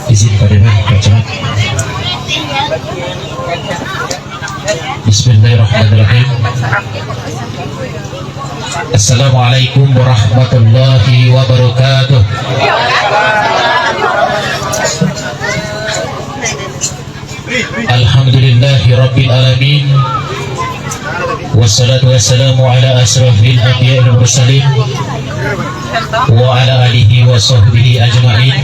Izin Pak Dewan baca. Bismillahirrahmanirrahim. Assalamualaikum warahmatullahi wabarakatuh. Alhamdulillahi rabbil alamin. Wassalatu wassalamu ala asrafil anbiya'i wal mursalin wa ala alihi wa sahbihi ajma'in.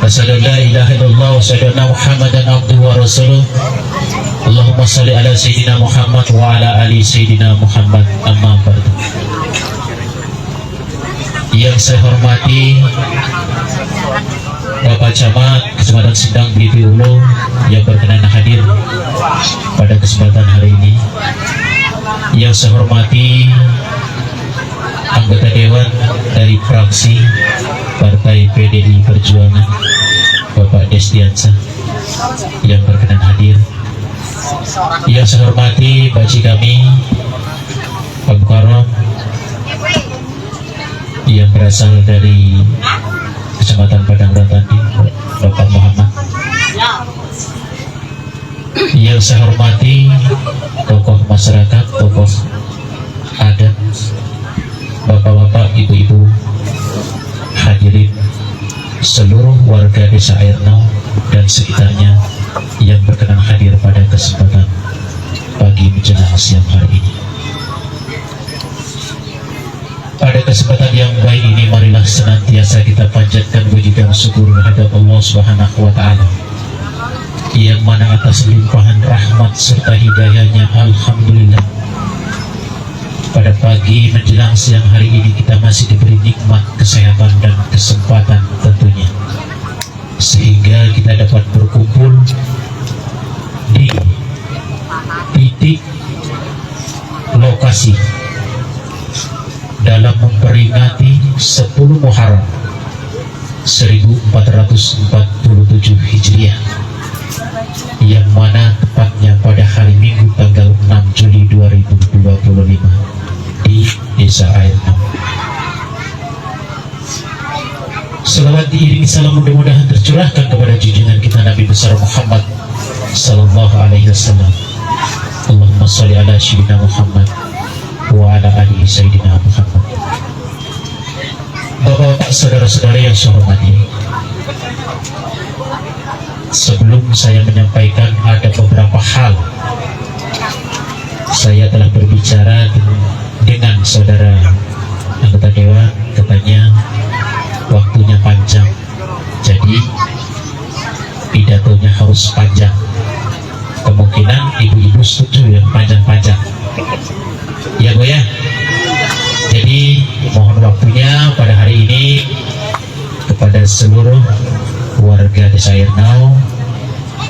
Asyhadu an la ilaha illallah wa asyhadu anna Muhammadan abduhu wa rasuluh. Allahumma shalli ala sayyidina Muhammad wa ala ali sayyidina Muhammad. Amma ba'du. Yang saya hormati Bapak Camat Kecamatan Sindang Blipi Ulu yang berkenan hadir pada kesempatan hari ini. Yang saya hormati anggota dewan dari fraksi Partai PDI Perjuangan Bapak Destiansa yang berkenan hadir. Yang saya hormati baci kami Pak Mukarram yang berasal dari Kecamatan Padang Ratandi Bapak Muhammad. Yang saya hormati tokoh masyarakat, tokoh adat, bapak-bapak, ibu-ibu, hadirin seluruh warga desa Airnau dan sekitarnya yang berkenan hadir pada kesempatan pagi menjelang siang hari ini. Pada kesempatan yang baik ini, marilah senantiasa kita panjatkan puji dan syukur kehadirat Allah Subhanahu wa Ta'ala, yang mana atas limpahan rahmat serta hidayahnya, alhamdulillah, pada pagi menjelang siang hari ini kita masih diberi nikmat kesehatan dan kesempatan tentunya, sehingga kita dapat berkumpul di titik lokasi dalam memperingati 10 Muharram 1447 Hijriah, yang mana tepatnya pada hari Minggu tanggal 6 Juli 2025 di Desa Airnau. Selawat diiringi salam mudah-mudahan tercurahkan kepada junjungan kita Nabi besar Muhammad sallallahu alaihi wasallam. Allahumma sholli ala sayyidina Muhammad wa ala alihi sayyidina Muhammad. Bapak-bapak, saudara-saudara yang saya hormati, sebelum saya menyampaikan ada beberapa hal, saya telah berbicara dengan saudara anggota dewan, katanya waktunya panjang, jadi pidatonya harus panjang. Kemungkinan ibu-ibu setuju yang panjang-panjang, ya Bu ya. Jadi mohon waktunya pada hari ini kepada seluruh warga Desa Airnau,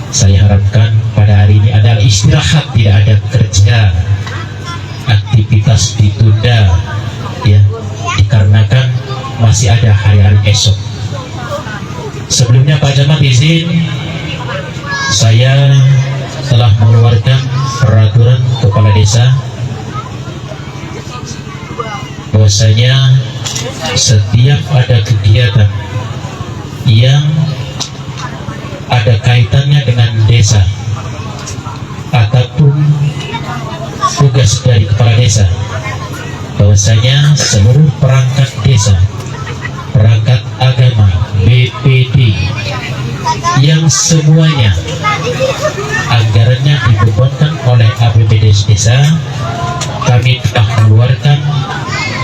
saya harapkan pada hari ini adalah istirahat, tidak ada kerja, aktivitas ditunda ya, dikarenakan masih ada hari-hari esok. Sebelumnya Pak Camat izin, saya telah mengeluarkan peraturan kepala desa bahwasanya setiap ada kegiatan yang ada kaitannya dengan desa ataupun tugas dari kepala desa, bahwasanya seluruh perangkat desa, perangkat agama, BPD, yang semuanya anggarannya dibebankan oleh APBD desa, kami telah mengeluarkan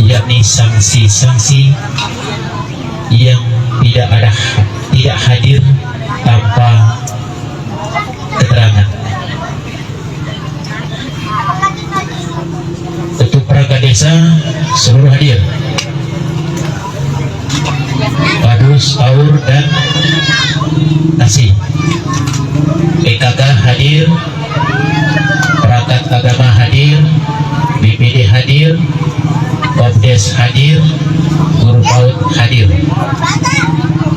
yakni sanksi-sanksi yang tidak hadir tanpa keterangan. Untuk perangkat desa seluruh hadir, padus, aur, dan nasi. PKK hadir, perangkat agama hadir, BPD hadir, Popdes hadir, guru PAUD hadir.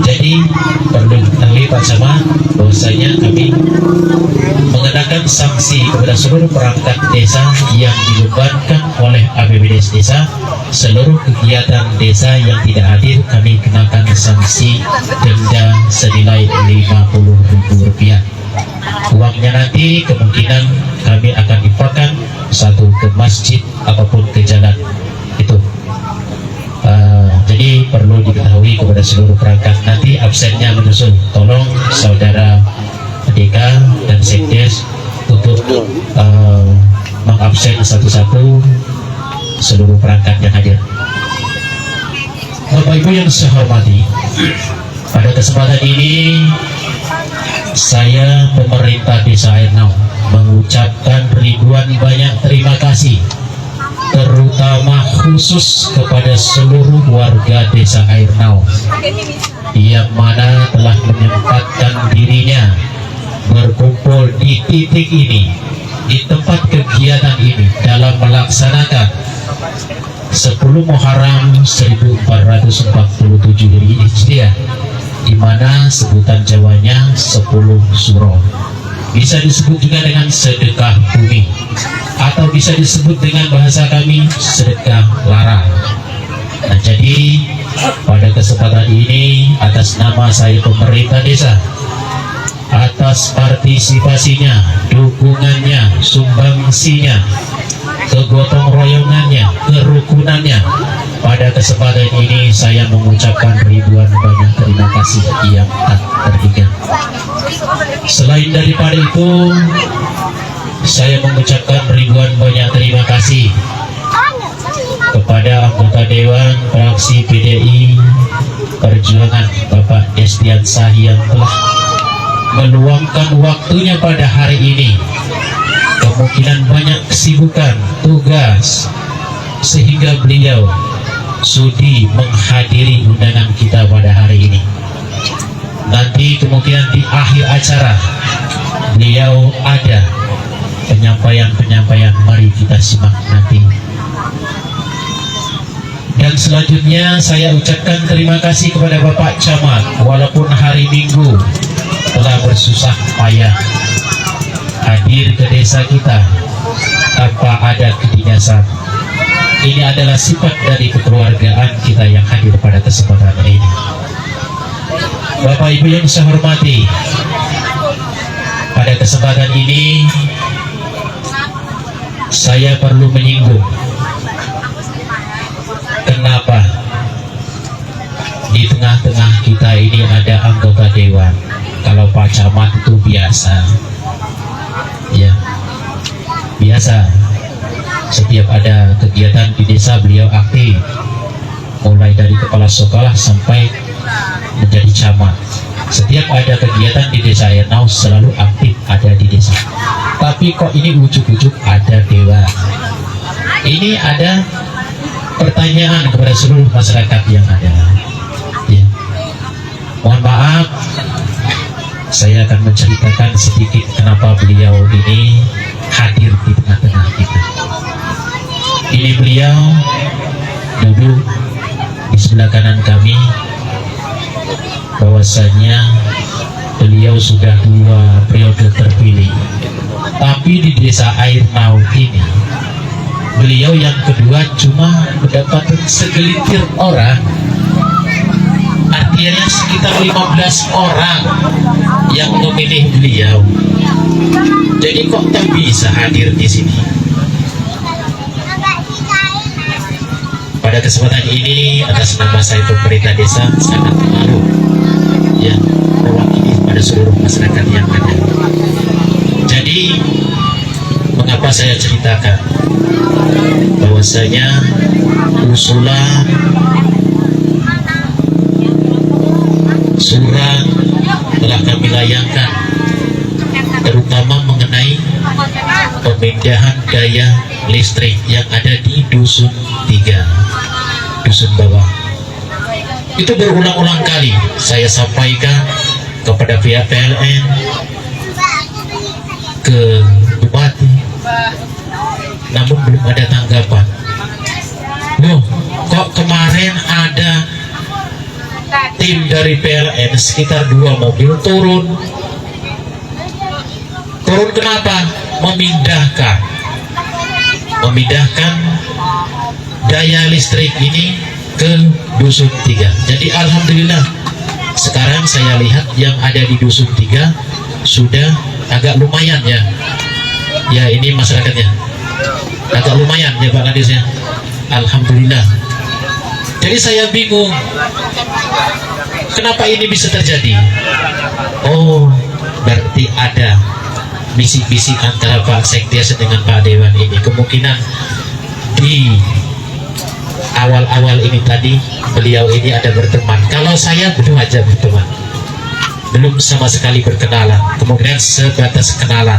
Jadi perlu diketahui Pak Camat bahwasanya kami mengenakan sanksi kepada seluruh perangkat desa yang dibebankan oleh APBDes desa. Seluruh kegiatan desa yang tidak hadir kami kenakan sanksi denda senilai Rp50.000. Uangnya nanti kemungkinan kami akan infakkan satu ke masjid ataupun ke jalan itu. Jadi perlu diketahui kepada seluruh perangkat, nanti absennya menyusul. Tolong saudara Deka dan Sekdes untuk mengabsen satu-satu seluruh perangkat yang hadir. Bapak Ibu yang saya hormati, pada kesempatan ini saya pemerintah Desa Airnau mengucapkan ribuan banyak terima kasih, terutama khusus kepada seluruh warga Desa Airnau yang mana telah menyempatkan dirinya berkumpul di titik ini, di tempat kegiatan ini dalam melaksanakan 10 Muharram 1447 Hijriah, di mana sebutan Jawanya 10 Suro. Bisa disebut juga dengan sedekah bumi, atau bisa disebut dengan bahasa kami sedekah lara. Nah, jadi pada kesempatan ini atas nama saya pemerintah desa, atas partisipasinya, dukungannya, sumbangsinya, kegotong royongannya, kerukunannya, pada kesempatan ini saya mengucapkan ribuan banyak terima kasih yang tak terhingga. Selain daripada itu, saya mengucapkan ribuan banyak terima kasih kepada anggota Dewan Fraksi PDI Perjuangan Bapak Destian Sahi yang telah meluangkan waktunya pada hari ini. Kemungkinan banyak kesibukan, tugas, sehingga beliau sudi menghadiri undangan kita pada hari ini. Nanti kemungkinan di akhir acara beliau ada penyampaian, mari kita simak nanti. Dan selanjutnya saya ucapkan terima kasih kepada Bapak Camat, walaupun hari Minggu telah bersusah payah hadir ke desa kita tanpa ada kedinasan. Ini adalah sifat dari kekeluargaan kita yang hadir pada kesempatan ini. Bapak Ibu yang saya hormati, pada kesempatan ini saya perlu menyinggung kenapa di tengah-tengah kita ini ada anggota dewan. Kalau Pak Camat itu biasa, ya biasa. Setiap ada kegiatan di desa beliau aktif, mulai dari kepala sekolah sampai menjadi camat. Setiap ada kegiatan di Desa Airnau selalu aktif ada di desa. Tapi kok ini ujuk-ujuk ada dewan? Ini ada pertanyaan kepada seluruh masyarakat yang ada. Ya. Mohon maaf, saya akan menceritakan sedikit kenapa beliau ini hadir di tengah-tengah kita. Ini beliau duduk di sebelah kanan kami, bahwasanya beliau sudah 2 periode terpilih. Tapi di Desa Airnau ini beliau yang kedua cuma mendapatkan segelintir orang, artinya sekitar 15 orang yang memilih beliau. Jadi kok tak bisa hadir di sini? Pada kesempatan ini atas nama saya pemerintah desa sangat malu ya mewakili pada seluruh masyarakat yang ada. Jadi mengapa saya ceritakan bahwasanya usulan surat telah kami layangkan, terutama mengenai pemindahan daya listrik yang ada di Dusun 3, Dusun Bawah. Itu berulang-ulang kali saya sampaikan kepada pihak PLN, ke Bupati, namun belum ada tanggapan. Loh, kok kemarin ada tim dari PLN sekitar 2 mobil turun kenapa? Memindahkan daya listrik ini ke Dusun 3. Jadi alhamdulillah sekarang saya lihat yang ada di Dusun 3 sudah agak lumayan ya. Ya, ini masyarakatnya agak lumayan ya Pak Kadis ya. Alhamdulillah. Jadi saya bingung kenapa ini bisa terjadi. Oh, berarti ada misi-misi antara Pak Sekdes dengan Pak Dewan ini. Kemungkinan di awal-awal ini tadi beliau ini ada berteman. Kalau saya belum aja berteman, belum sama sekali berkenalan, kemungkinan sebatas kenalan.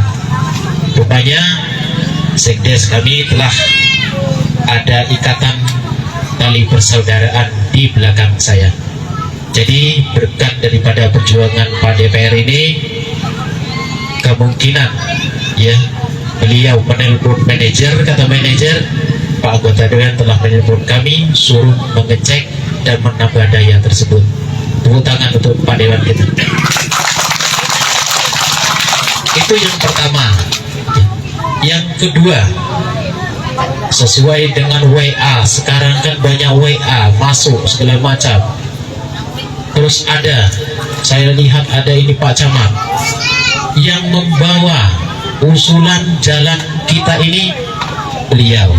Rupanya Sekdes kami telah ada ikatan tali persaudaraan di belakang saya. Jadi berkat daripada perjuangan Pak DPR ini, kemungkinan ya beliau menelpon manajer, kata manajer Pak anggota dewan telah menelpon kami suruh mengecek dan menambah daya tersebut. Tepuk tangan untuk Pak Dewan kita. Itu yang pertama. Yang kedua, sesuai dengan WA, sekarang kan banyak WA masuk segala macam. Terus ada, saya lihat ada ini Pak Camat yang membawa usulan jalan kita ini, beliau.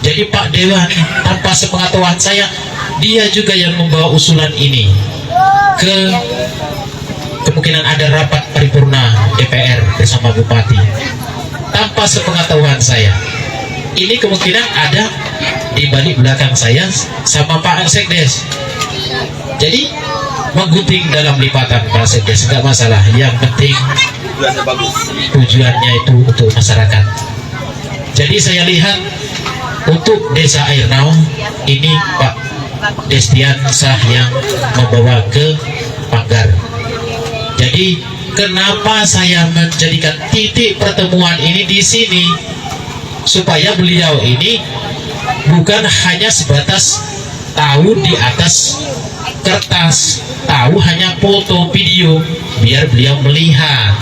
Jadi Pak Dewan tanpa sepengetahuan saya, dia juga yang membawa usulan ini ke, kemungkinan ada rapat paripurna DPR bersama Bupati. Tanpa sepengetahuan saya, ini kemungkinan ada di balik belakang saya sama Pak Sekdes. Jadi menggunting dalam lipatan Pak Sekdes, nggak masalah. Yang penting tujuannya itu untuk masyarakat. Jadi saya lihat untuk Desa Airnau ini Pak Destian Sah yang membawa ke Pagar. Jadi kenapa saya menjadikan titik pertemuan ini di sini, supaya beliau ini bukan hanya sebatas tahu di atas kertas, tahu hanya foto video, biar beliau melihat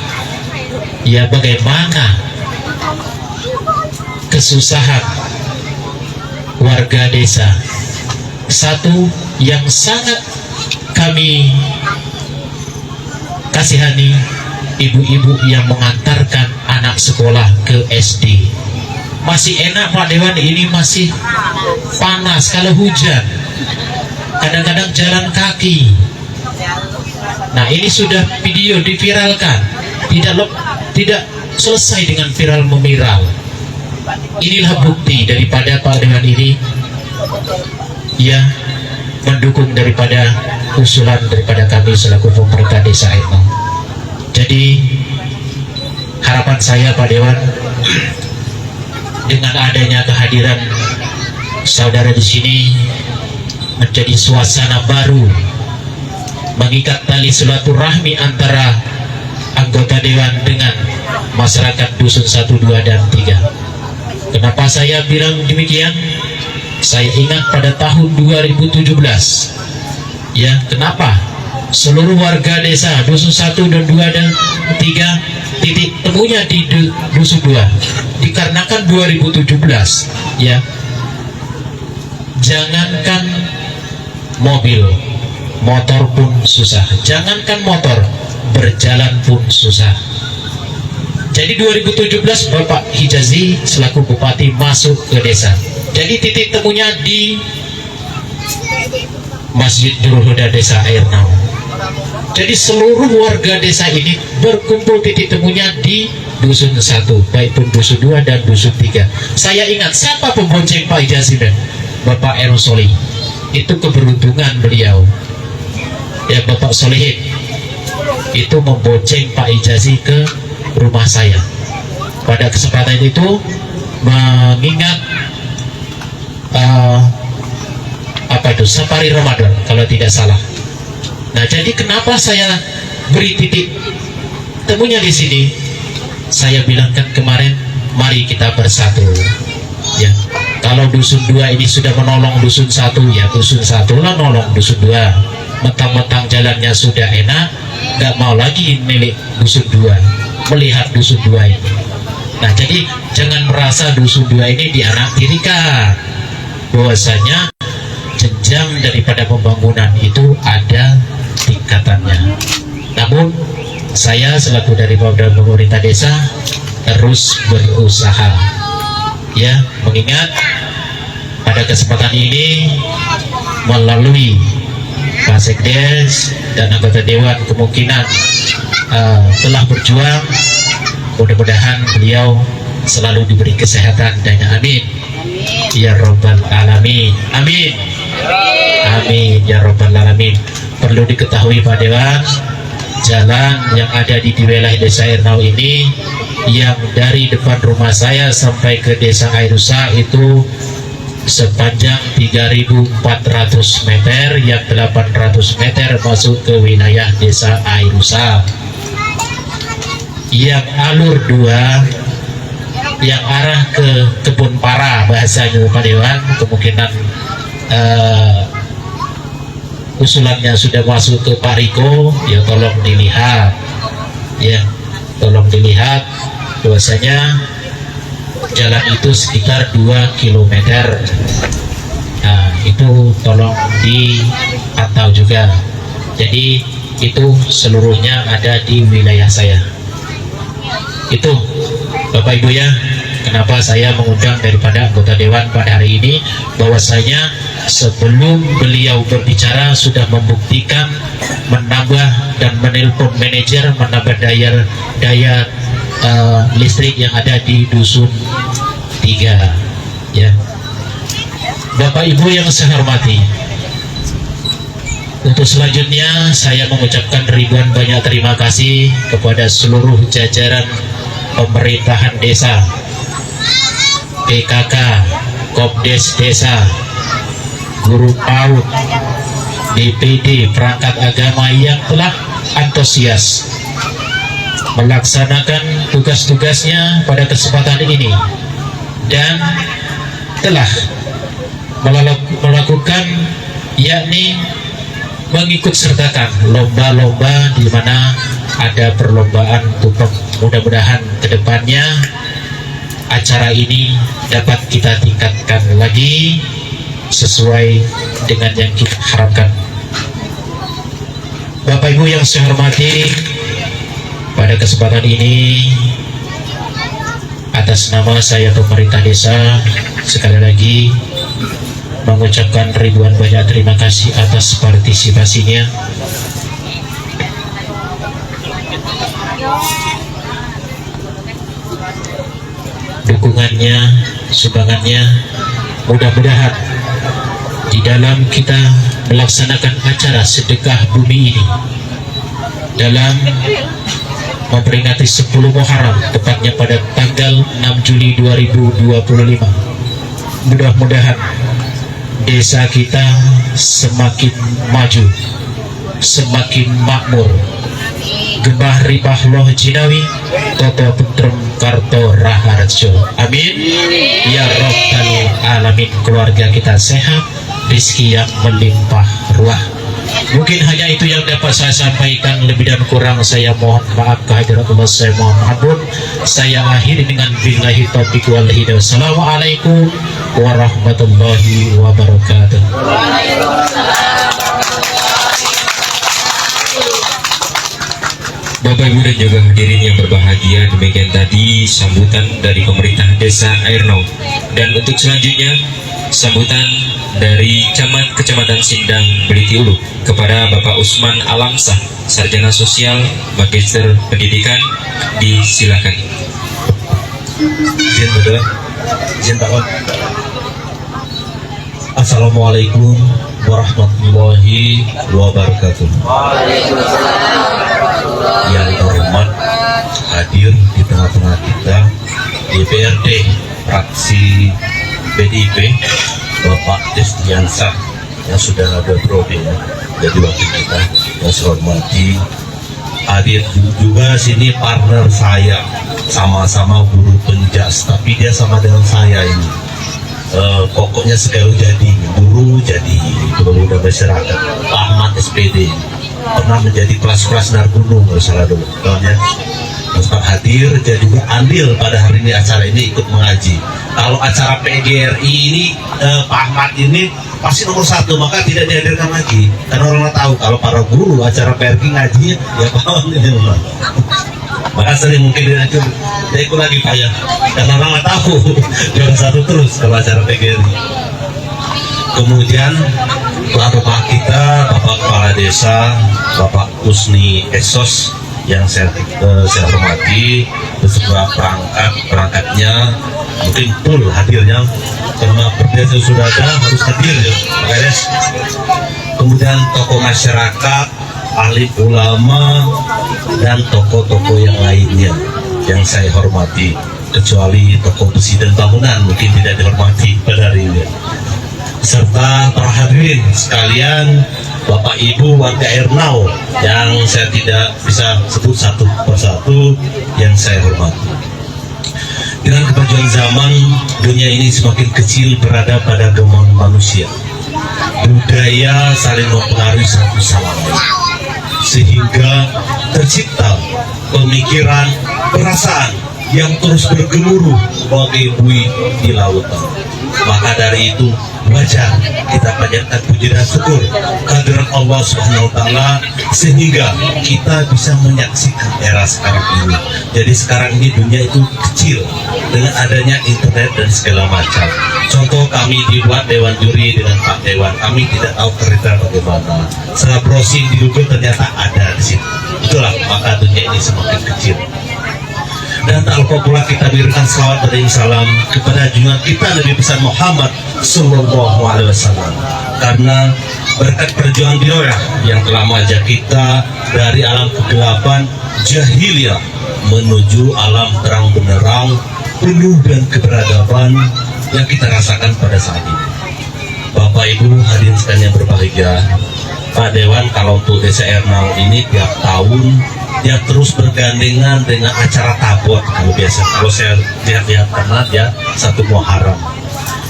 ya bagaimana kesusahan warga desa. Satu yang sangat kami kasihani, ibu-ibu yang mengantarkan anak sekolah ke SD. Masih enak Pak Dewan, ini masih panas. Kalau hujan kadang-kadang jalan kaki. Nah, ini sudah video diviralkan, tidak selesai dengan viral memiral. Inilah bukti daripada Pak Dewan ini ya mendukung daripada usulan daripada kami selaku pemerintah Desa Airnau. Jadi harapan saya Pak Dewan, dengan adanya kehadiran saudara di sini menjadi suasana baru, mengikat tali silaturahmi antara anggota dewan dengan masyarakat Dusun 1, 2, dan 3. Kenapa saya bilang demikian? Saya ingat pada tahun 2017 ya, kenapa seluruh warga desa Dusun 1 dan 2 dan 3 titik temunya di Dusun 2? Dikarenakan 2017 ya, jangankan mobil, motor pun susah, jangankan motor, berjalan pun susah. Jadi 2017 Bapak Hijazi selaku Bupati masuk ke desa. Jadi titik temunya di Masjid Nurul Huda Desa Airnau. Jadi seluruh warga desa ini berkumpul titik temunya di dusun 1, baik pun dusun 2 dan dusun 3. Saya ingat siapa pembonceng Pak Ijazim, Bapak Ero Solih. Itu keberuntungan beliau, ya, Bapak Solihin itu membonceng Pak Ijazi ke rumah saya. Pada kesempatan itu mengingat safari Ramadan kalau tidak salah. Nah, jadi kenapa saya beri titik temunya di sini? Saya bilangkan kemarin, mari kita bersatu. Ya, kalau dusun 2 ini sudah menolong dusun 1, ya dusun 1 lah nolong dusun 2. Mentang-mentang jalannya sudah enak, nggak mau lagi milik dusun 2, melihat dusun 2 ini. Nah, jadi jangan merasa dusun 2 ini dianaktirikan, bahwasanya jenjang daripada pembangunan itu ada tingkatannya. Namun saya selaku dari pemerintah desa terus berusaha, ya, mengingat pada kesempatan ini melalui Pak Sekdes dan anggota Dewan kemungkinan telah berjuang. Mudah-mudahan beliau selalu diberi kesehatan dan amin ya robbal alamin, amin amin ya robbal alamin. Perlu diketahui Pak Dewan, jalan yang ada di wilayah desa Airnau ini, yang dari depan rumah saya sampai ke desa Airusa itu sepanjang 3.400 meter, yang 800 meter masuk ke wilayah desa Airusa. Yang alur 2 yang arah ke Kebun Para, bahasanya Pak Dewan, kemungkinan usulannya sudah masuk ke Pak Riko, ya tolong dilihat, ya tolong dilihat bahwasanya jalan itu sekitar 2 km. Nah, itu tolong dipantau juga. Jadi itu seluruhnya ada di wilayah saya. Itu Bapak Ibu ya, kenapa saya mengundang daripada anggota Dewan pada hari ini, bahwasanya sebelum beliau berbicara sudah membuktikan menambah dan menelpon manajer menambah daya listrik yang ada di dusun 3, ya. Bapak Ibu yang saya hormati, untuk selanjutnya saya mengucapkan ribuan banyak terima kasih kepada seluruh jajaran pemerintahan desa, PKK, Kopdes desa, guru PAUD, DPD, perangkat agama yang telah antusias melaksanakan tugas-tugasnya pada kesempatan ini dan telah melakukan, yakni mengikut sertakan lomba-lomba di mana ada perlombaan tumpeng. Mudah-mudahan kedepannya acara ini dapat kita tingkatkan lagi sesuai dengan yang kita harapkan. Bapak Ibu yang saya hormati, pada kesempatan ini atas nama saya pemerintah desa sekali lagi mengucapkan ribuan banyak terima kasih atas partisipasinya. Dukungannya, sumbangannya, mudah-mudahan di dalam kita melaksanakan acara sedekah bumi ini dalam memperingati 10 Muharram, tepatnya pada tanggal 6 Juli 2025. Mudah-mudahan desa kita semakin maju, semakin makmur. Gembah ribah loh jinawi, toto putrem karto raharjo. Amin ya robbal alamin. Keluarga kita sehat, rezeki yang melimpah ruah. Mungkin hanya itu yang dapat saya sampaikan, lebih dan kurang saya mohon maaf, kehadirat Allah saya mohon ampun. Saya akhiri dengan billahi taufiq wal hidayah. Assalamualaikum warahmatullahi wabarakatuh. Bapak Ibu dan juga hadirin yang berbahagia, demikian tadi sambutan dari pemerintah desa Airnau. Dan untuk selanjutnya sambutan dari Camat Kecamatan Sindang Beliti Ulu kepada Bapak Usman Alamsah, Sarjana Sosial, Magister Pendidikan, Disilakan. Izin betul. Izin Pak Wan. Assalamualaikum warahmatullahi wabarakatuh. Yang terhormat hadir di tengah-tengah kita DPRD fraksi PDIP Bapak Destiansah yang sudah berprodi ya, jadi wakil kita yang saya hormati. Hadir juga sini partner saya, sama-sama guru penjas, tapi dia sama dengan saya ini. Pokoknya sekali jadi guru, jadi pemuda masyarakat. Pak Ahmad SPD pernah menjadi kelas-kelas Nargunung, nggak salah dulu, ya. Sempat hadir, jadi juga andil pada hari ini acara ini ikut mengaji. Kalau acara PGRI ini Pak Ahmad ini pasti nomor 1, maka tidak dihadirkan lagi karena orang tahu kalau para guru acara PRG ngajinya ya Pak Ahmad ini memang. Maka sering mungkin dia ikut lagi Pak ya, karena orang tahu juara 1 terus kalau acara PGRI. Kemudian Bapak kita, Bapak Kepala Desa, Bapak Kusni Esos yang saya hormati, beserta perangkatnya mungkin full hadirnya karena perbiasa sudah ada harus hadir ya Pak Kades. Kemudian tokoh masyarakat, ahli ulama dan tokoh-tokoh yang lainnya yang saya hormati, kecuali tokoh besi dan bangunan mungkin tidak dihormati pada hari ini, serta para hadirin sekalian, Bapak Ibu warga Ernau yang saya tidak bisa sebut satu persatu yang saya hormati. Dengan kemajuan zaman, dunia ini semakin kecil berada pada genggaman manusia. Budaya saling mempengaruhi satu sama lain, sehingga tercipta pemikiran, perasaan yang terus bergemuruh bagai buih di lautan. Maka dari itu wajar kita panjatkan puji dan syukur kehadirat Allah Subhanahu wa taala sehingga kita bisa menyaksikan era sekarang ini. Jadi sekarang ini dunia itu kecil dengan adanya internet dan segala macam. Contoh kami dibuat Dewan Juri dengan Pak Dewan, kami tidak tahu kriteria bagaimana. Setelah browsing di Google ternyata ada di situ. Itulah maka dunia ini semakin kecil. Dan tak lupa pula kita berikan salawat dan salam kepada junjungan kita Nabi besar Muhammad Sallallahu Alaihi Wasallam, karena berkat perjuangan beliau yang telah mengajak kita dari alam kegelapan jahiliyah menuju alam terang benderang penuh dan keberagaman yang kita rasakan pada saat ini. Bapak Ibu hadirin sekalian yang berbahagia, Pak Dewan kalau untuk Desa Ernau ini tiap tahun dia terus bergandengan dengan acara tabot. Kalau biasa kalau saya lihat-lihat karena dia satu Muharram,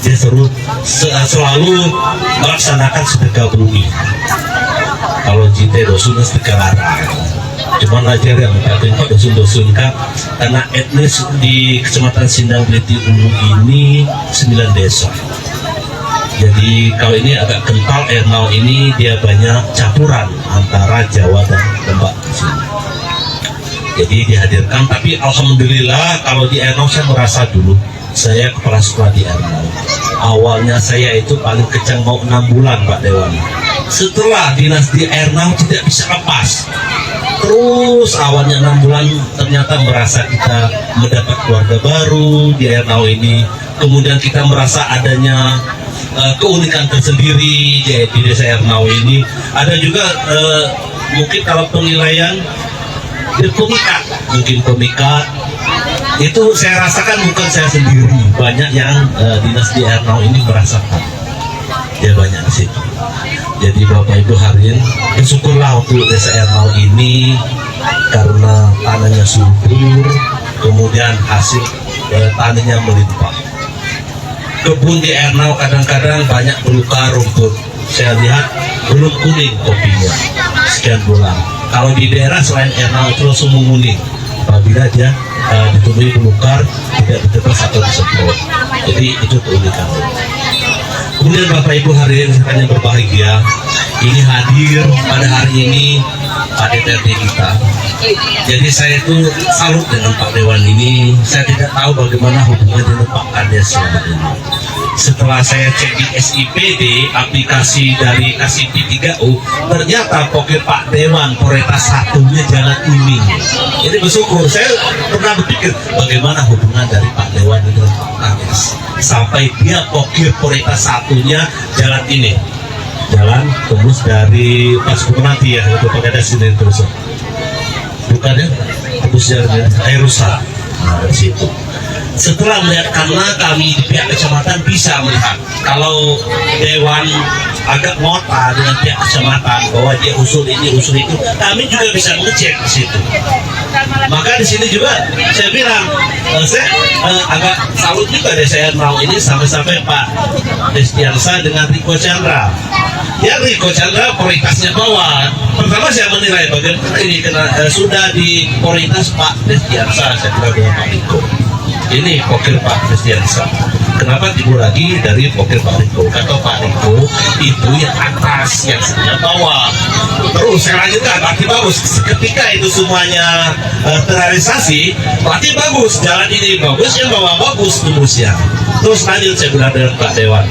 dia selalu melaksanakan sedekah bumi. Kalau jite dosun sedekah larang, cuman aja yang katanya dosun kak, karena etnis di Kecamatan Sindang Beliti Ulu ini 9 desa. Jadi kalau ini agak kental Ernau ini dia banyak campuran antara Jawa dan Lembak di sini. Jadi dihadirkan, tapi alhamdulillah kalau di Ernau saya merasa dulu saya kepala sekolah di Ernau. Awalnya saya itu paling kencang mau 6 bulan Pak Dewan. Setelah dinas di Ernau tidak bisa lepas. Terus awalnya 6 bulan ternyata merasa kita mendapat keluarga baru di Ernau ini. Kemudian kita merasa adanya keunikan tersendiri di Desa Ernau ini. Ada juga mungkin kalau penilaian pemikat itu saya rasakan bukan saya sendiri, banyak yang dinas di Ernau ini merasakan ya, banyak di situ. Jadi Bapak Ibu hadirin bersyukurlah untuk Desa Ernau ini karena tanahnya subur, kemudian hasil tanahnya melimpah. Kebun di Ernau kadang-kadang banyak berupa rumput, saya lihat belum kuning kopinya sekian bulan. Kalau di daerah selain Ernau itu langsung menguning apabila dia ditumbuhi belukar, tidak ditebas atau disemprot. Jadi itu keunikan. Kemudian Bapak Ibu hadirin sekalian yang berbahagia, ini hadir pada hari ini Pak DPRD kita. Jadi saya itu salut dengan Pak Dewan ini. Saya tidak tahu bagaimana hubungan dengan Pak Kades selama ini. setelah saya cek di SIPD aplikasi dari KCP 3U, ternyata pokir Pak Dewan prioritas satunya jalan ini. Ini bersyukur. Saya pernah berpikir bagaimana hubungan dari Pak Dewan dengan Pak Kades sampai dia pokir prioritas satunya jalan ini, jalan tembus dari Pas nanti ya untuk Pak Kades ini terus bukan ya, tembus jalan air rusak. Nah, dari situ setelah melihat, karena kami di pihak kecamatan bisa melihat kalau Dewan agak ngota dengan pihak kecamatan bahwa dia usul ini usul itu, kami juga bisa mengecek di situ. Maka di sini juga saya bilang saya agak salut juga deh saya mau ini sampai-sampai Pak Destiansa dengan Riko Chandra. Ya Riko Chandra prioritasnya bawah. Pertama saya menilai bagaimana ini sudah di prioritas Pak Destiansa, saya bilang dengan Pak Riko. Ini pokir Pak Destiansa. Kenapa timbul lagi dari pokir Pak Riko? Kata Pak Riko itu yang atas, yang sebelah bawah. Terus saya lanjutkan, berarti bagus. Ketika itu semuanya terrealisasi, berarti bagus. Jalan ini bagus, yang bawah bagus tembusnya. Terus lanjut saya bilang dengan Pak Dewan.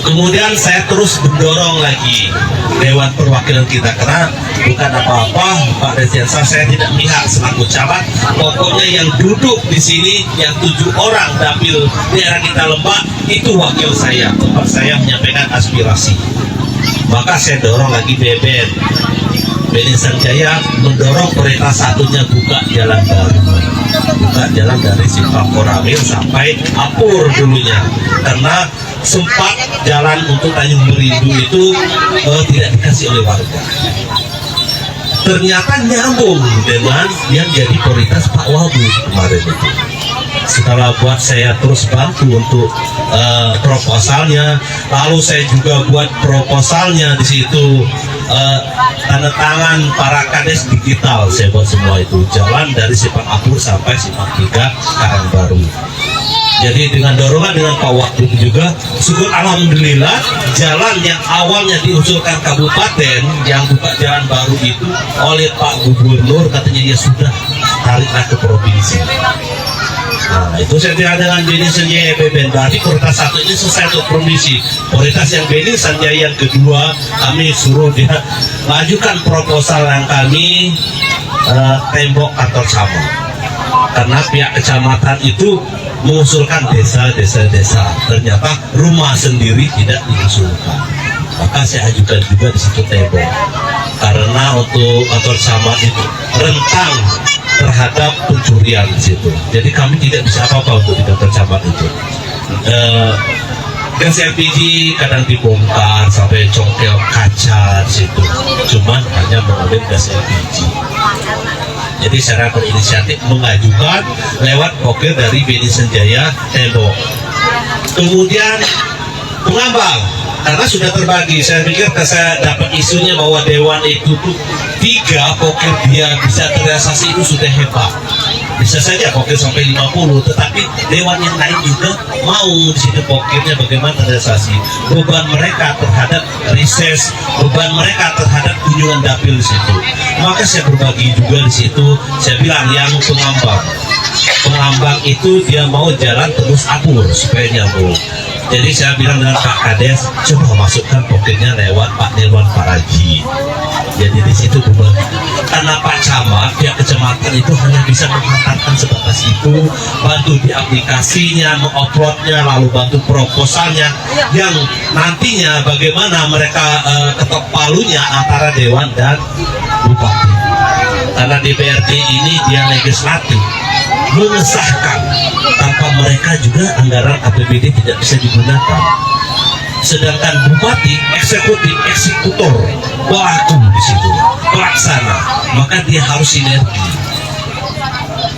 Kemudian saya terus mendorong lagi Dewan Perwakilan kita, karena bukan apa-apa Pak Destiansa, saya tidak melihat selaku camat. Pokoknya yang duduk di sini yang 7 orang dapil daerah kita Lembak itu wakil saya, tempat saya menyampaikan aspirasi. Maka saya dorong lagi Beni Sanjaya mendorong prioritas satunya buka jalan baru, buka jalan dari Simpang Koramil sampai Apur dulunya, karena sempat jalan untuk Tanjung Merindu itu tidak dikasih oleh warga. Ternyata nyambung dengan yang jadi prioritas Pak Wabu kemarin itu. Setelah buat saya terus bantu untuk proposalnya, lalu saya juga buat proposalnya di situ, tanda tangan para kades digital saya buat semua itu, jalan dari Simpang Apur sampai Simpang 3 Karangbaru. Jadi dengan dorongan dengan Pak Waktu juga, syukur alhamdulillah jalan yang awalnya diusulkan kabupaten yang buka jalan baru itu oleh Pak Gubernur, katanya dia sudah tariklah ke provinsi. Nah itu saya tidak dengan Beni Sanjaya BBN, berarti prioritas satu ini selesai untuk provinsi. Prioritas yang Beni Sanjaya yang kedua, kami suruh dia majukan proposal yang kami tembok kantor camat, karena pihak kecamatan itu mengusulkan desa, ternyata rumah sendiri tidak diusulkan. Maka saya ajukan juga di situ tembok, karena untuk kantor camat itu rentang terhadap pencurian di situ. Jadi kami tidak bisa apa-apa untuk di kantor camat itu. Gas LPG kadang dibongkar sampai congkel kaca di situ, cuman hanya mengambil gas LPG. Jadi saya berinisiatif mengajukan lewat pokir dari Beni Sanjaya tembok. Kemudian Pengambang, karena sudah terbagi, saya pikir saya dapat isunya bahwa Dewan itu tuh 3 pokir dia bisa terrealisasi itu sudah hebat. Bisa saja pokir sampai 50, tetapi Dewan yang lain juga mau di situ pokirnya bagaimana terrealisasi. Beban mereka terhadap riset, beban mereka terhadap kunjungan dapil di situ. Maka saya berbagi juga di situ. Saya bilang yang pengambang itu dia mau jalan terus Apur supaya nyambung. Jadi saya bilang dengan Pak Kades, coba masukkan pokoknya lewat Pak Nirwan Paraji. Jadi di situ berbagi. Karena Pak Camat, pihak kecamatan itu hanya bisa menghantarkan sebatas itu, bantu di aplikasinya, menguploadnya, lalu bantu proposalnya, yang nantinya bagaimana mereka ketok palunya antara Dewan dan Bupati. Karena DPRD ini dia legislatif, mengesahkan, tanpa mereka juga anggaran APBD tidak bisa digunakan. Sedangkan Bupati eksekutor pelaku di situ, pelaksana, maka dia harus sinergi.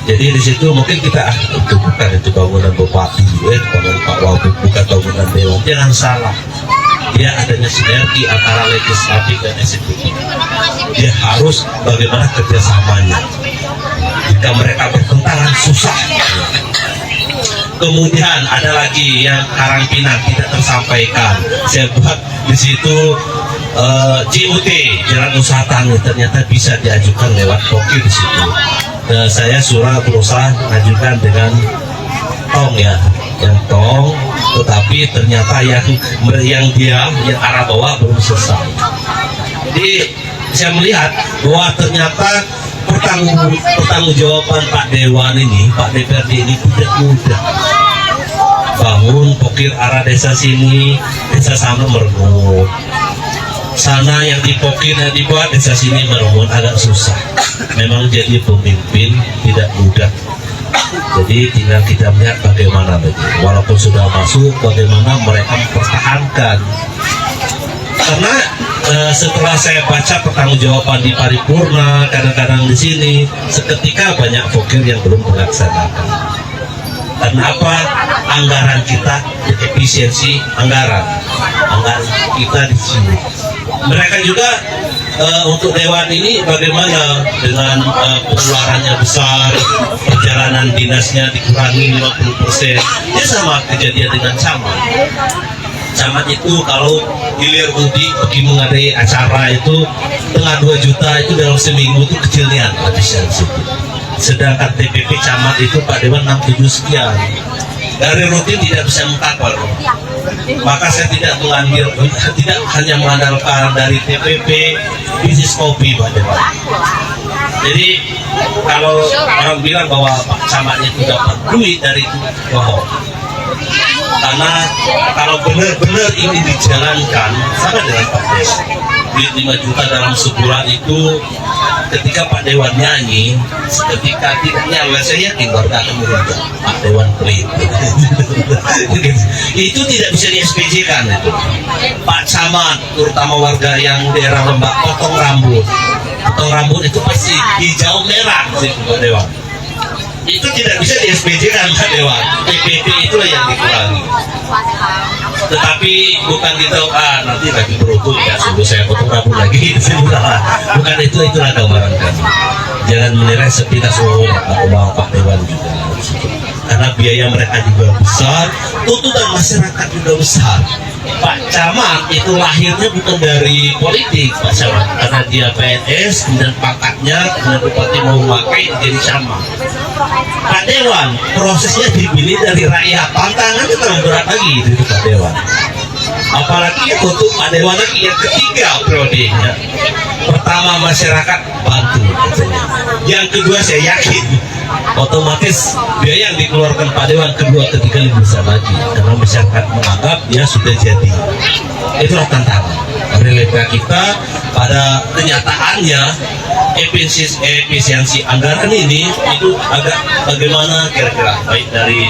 Jadi di situ mungkin kita itu bukan itu bangunan Bupati, bangunan Pak Wagub, bukan bangunan Dewan. Jangan salah, dia adanya sinergi antara legislatif dan eksekutif. Dia harus bagaimana kerjasamanya. Jika mereka bertentangan susah. Kemudian ada lagi yang Karangpinang tidak tersampaikan. Saya buat di situ CUT, Jalan Usaha Tani, ternyata bisa diajukan lewat pokir di situ. Saya berusaha mengajukan dengan tong ya, yang tong, tetapi ternyata yang arah bawah belum selesai. Jadi saya melihat bahwa ternyata pertanggungjawaban Pak Dewan ini, Pak DPRD ini tidak mudah. Bangun pokir arah desa sini, desa sana merengut. Sana yang dipokir yang dibuat, desa sini merengut, agak susah. Memang jadi pemimpin tidak mudah. Jadi tinggal kita melihat bagaimana walaupun sudah masuk, bagaimana mereka mempertahankan. Karena setelah saya baca pertanggungjawaban di paripurna, kadang-kadang di sini, seketika banyak pokir yang belum dilaksanakan. Karena apa? Anggaran kita, efisiensi anggaran kita di sini. Mereka juga untuk dewan ini bagaimana dengan pengeluarannya besar, perjalanan dinasnya dikurangi 50%. Dia sama kejadian dengan camat. Camat itu kalau hilir mudik pergi mengadai acara itu tengah 2 juta itu dalam seminggu itu kecilnya habisnya di situ. Sedangkan TPP camat itu Pak Dewan 67 sekian. Dari rutin tidak bisa mengcover. Maka saya tidak hanya mengandalkan dari TPP bisnis kopi Pak Dewan. Jadi kalau orang bilang bahwa Pak camatnya itu dapat duit dari itu bohong. Karena kalau benar-benar ini dijalankan sama dengan Pak Dewan, duit 5 juta dalam sebulan itu ketika Pak Dewan nyanyi, ketika tidak nyawa saya yakin warga akan merubah Pak Dewan pelit. Itu tidak bisa di-SPJ-kan itu. Pak Camat, terutama warga yang daerah Lembak, potong rambut itu pasti hijau merah sih Pak Dewan. Itu tidak bisa di-SPJ-kan Pak Dewan. PPP itulah yang dikurangi. Tetapi bukan kita nanti lagi beruntung ya sungguh saya potong rambut lagi. Bukan itulah gambaran kami. Jangan menilai sepintas uang Pak Dewan juga. Karena biaya mereka juga besar, tuntutan masyarakat juga besar. Pak Camat itu lahirnya bukan dari politik Pak Camat, karena dia PNS, kemudian pangkatnya, kemudian bupati mau memakai jadi camat. Pak Dewan prosesnya dipilih dari rakyat, tantangannya terlalu berat lagi itu Pak Dewan. Apalagi untuk Pak Dewan lagi yang ketiga periodenya. Pertama masyarakat bantu katanya. Yang kedua saya yakin otomatis biaya yang dikeluarkan Pak Dewan kedua ketiga lebih besar lagi karena masyarakat menganggap dia sudah jadi. Itulah tantangan realita kita pada kenyataannya. Efisiensi anggaran ini itu agak bagaimana kira-kira baik dari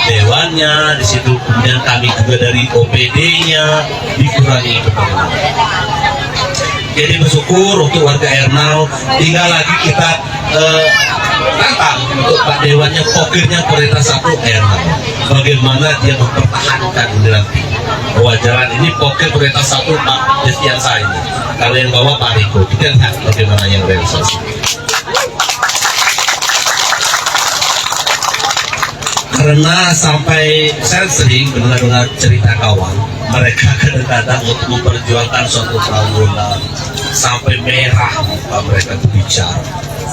dewannya di situ, kemudian kami juga dari OPD-nya dikurangi. Jadi bersyukur untuk warga Ernau, tinggal lagi kita tantang untuk Pak Dewannya pokirnya prioritas 1 Ernau. Bagaimana dia mempertahankan ini nanti. Bahwa jalan ini pokir prioritas 1 Pak Destiansa ini. Kalau yang bawa Pak Riko, kita lihat bagaimana yang realisasi. Karena sampai saya sering mendengar cerita kawan, mereka kadang-kadang untuk memperjuangkan suatu bangunan sampai merah muka mereka berbicara,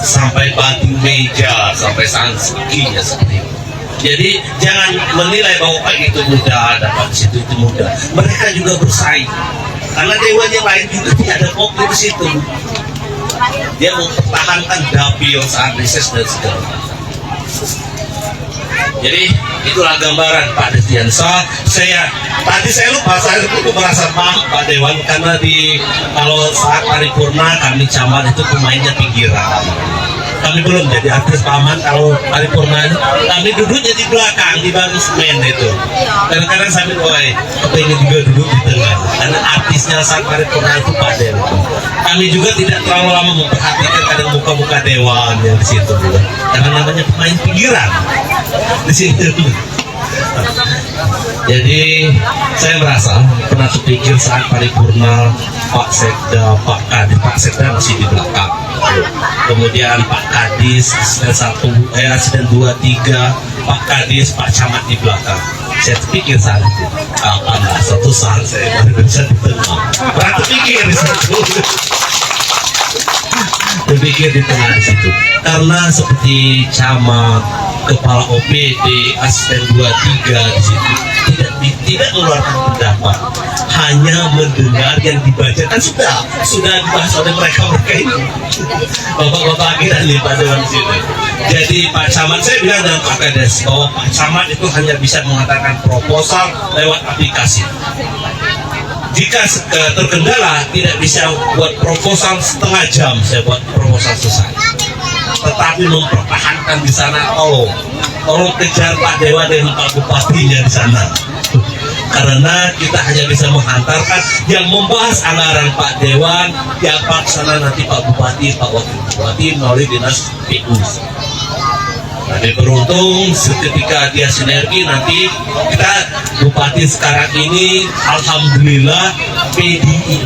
sampai banting meja, sampai sanskinya seperti itu. Jadi jangan menilai bahwa itu mudah, dapat situ itu mudah. Mereka juga bersaing. Karena dewan yang lain juga tidak ada kopi di situ. Dia mempertahankan dapil saat reses dan segala. Jadi itulah gambaran Pak Destiansa. Tadi saya lupa, saya itu merasa maaf Pak Dewan karena kalau saat paripurna kami camat itu pemainnya pinggiran. Kami belum jadi artis paman kalau paripurna kami duduknya di belakang di baris main itu. Kadang-kadang sambil pengen juga duduk di tengah karena artisnya saat paripurna itu Pak Dewan. Kami juga tidak terlalu lama memperhatikan kadang muka-muka dewan yang di situ juga. Karena namanya pemain pinggiran di situ. Jadi saya merasa pernah terpikir saat paripurna Pak Sekda, Pak Sekda masih di belakang. Kemudian Pak Kadis, asisten 2, 3, Pak Kadis, Pak Camat di belakang. Saya terpikir saat itu, kapan suatu saat saya baru bisa di tengah. Pernah terpikir di situ. berpikir di tengah di situ. Karena seperti camat, kepala OPD, asisten 23 di situ tidak mengeluarkan pendapat, hanya mendengar yang dibacakan sudah dibahas oleh mereka ini. Bapak-bapak kita nih Pak Dewan di sini. Jadi Pak Camat, saya bilang dengan Pak Kades bahwa Pak Camat itu hanya bisa mengatakan proposal lewat aplikasi. Jika terkendala tidak bisa buat proposal setengah jam, saya buat proposal selesai. Tetapi mempertahankan di sana, tolong kejar Pak Dewa dengan Pak Bupatinya di sana. Karena kita hanya bisa menghantarkan yang membahas anggaran Pak Dewan, yang pelaksana nanti Pak Bupati, Pak Wakil Bupati melalui dinas PU. Jadi beruntung ketika dia sinergi nanti kita Bupati sekarang ini alhamdulillah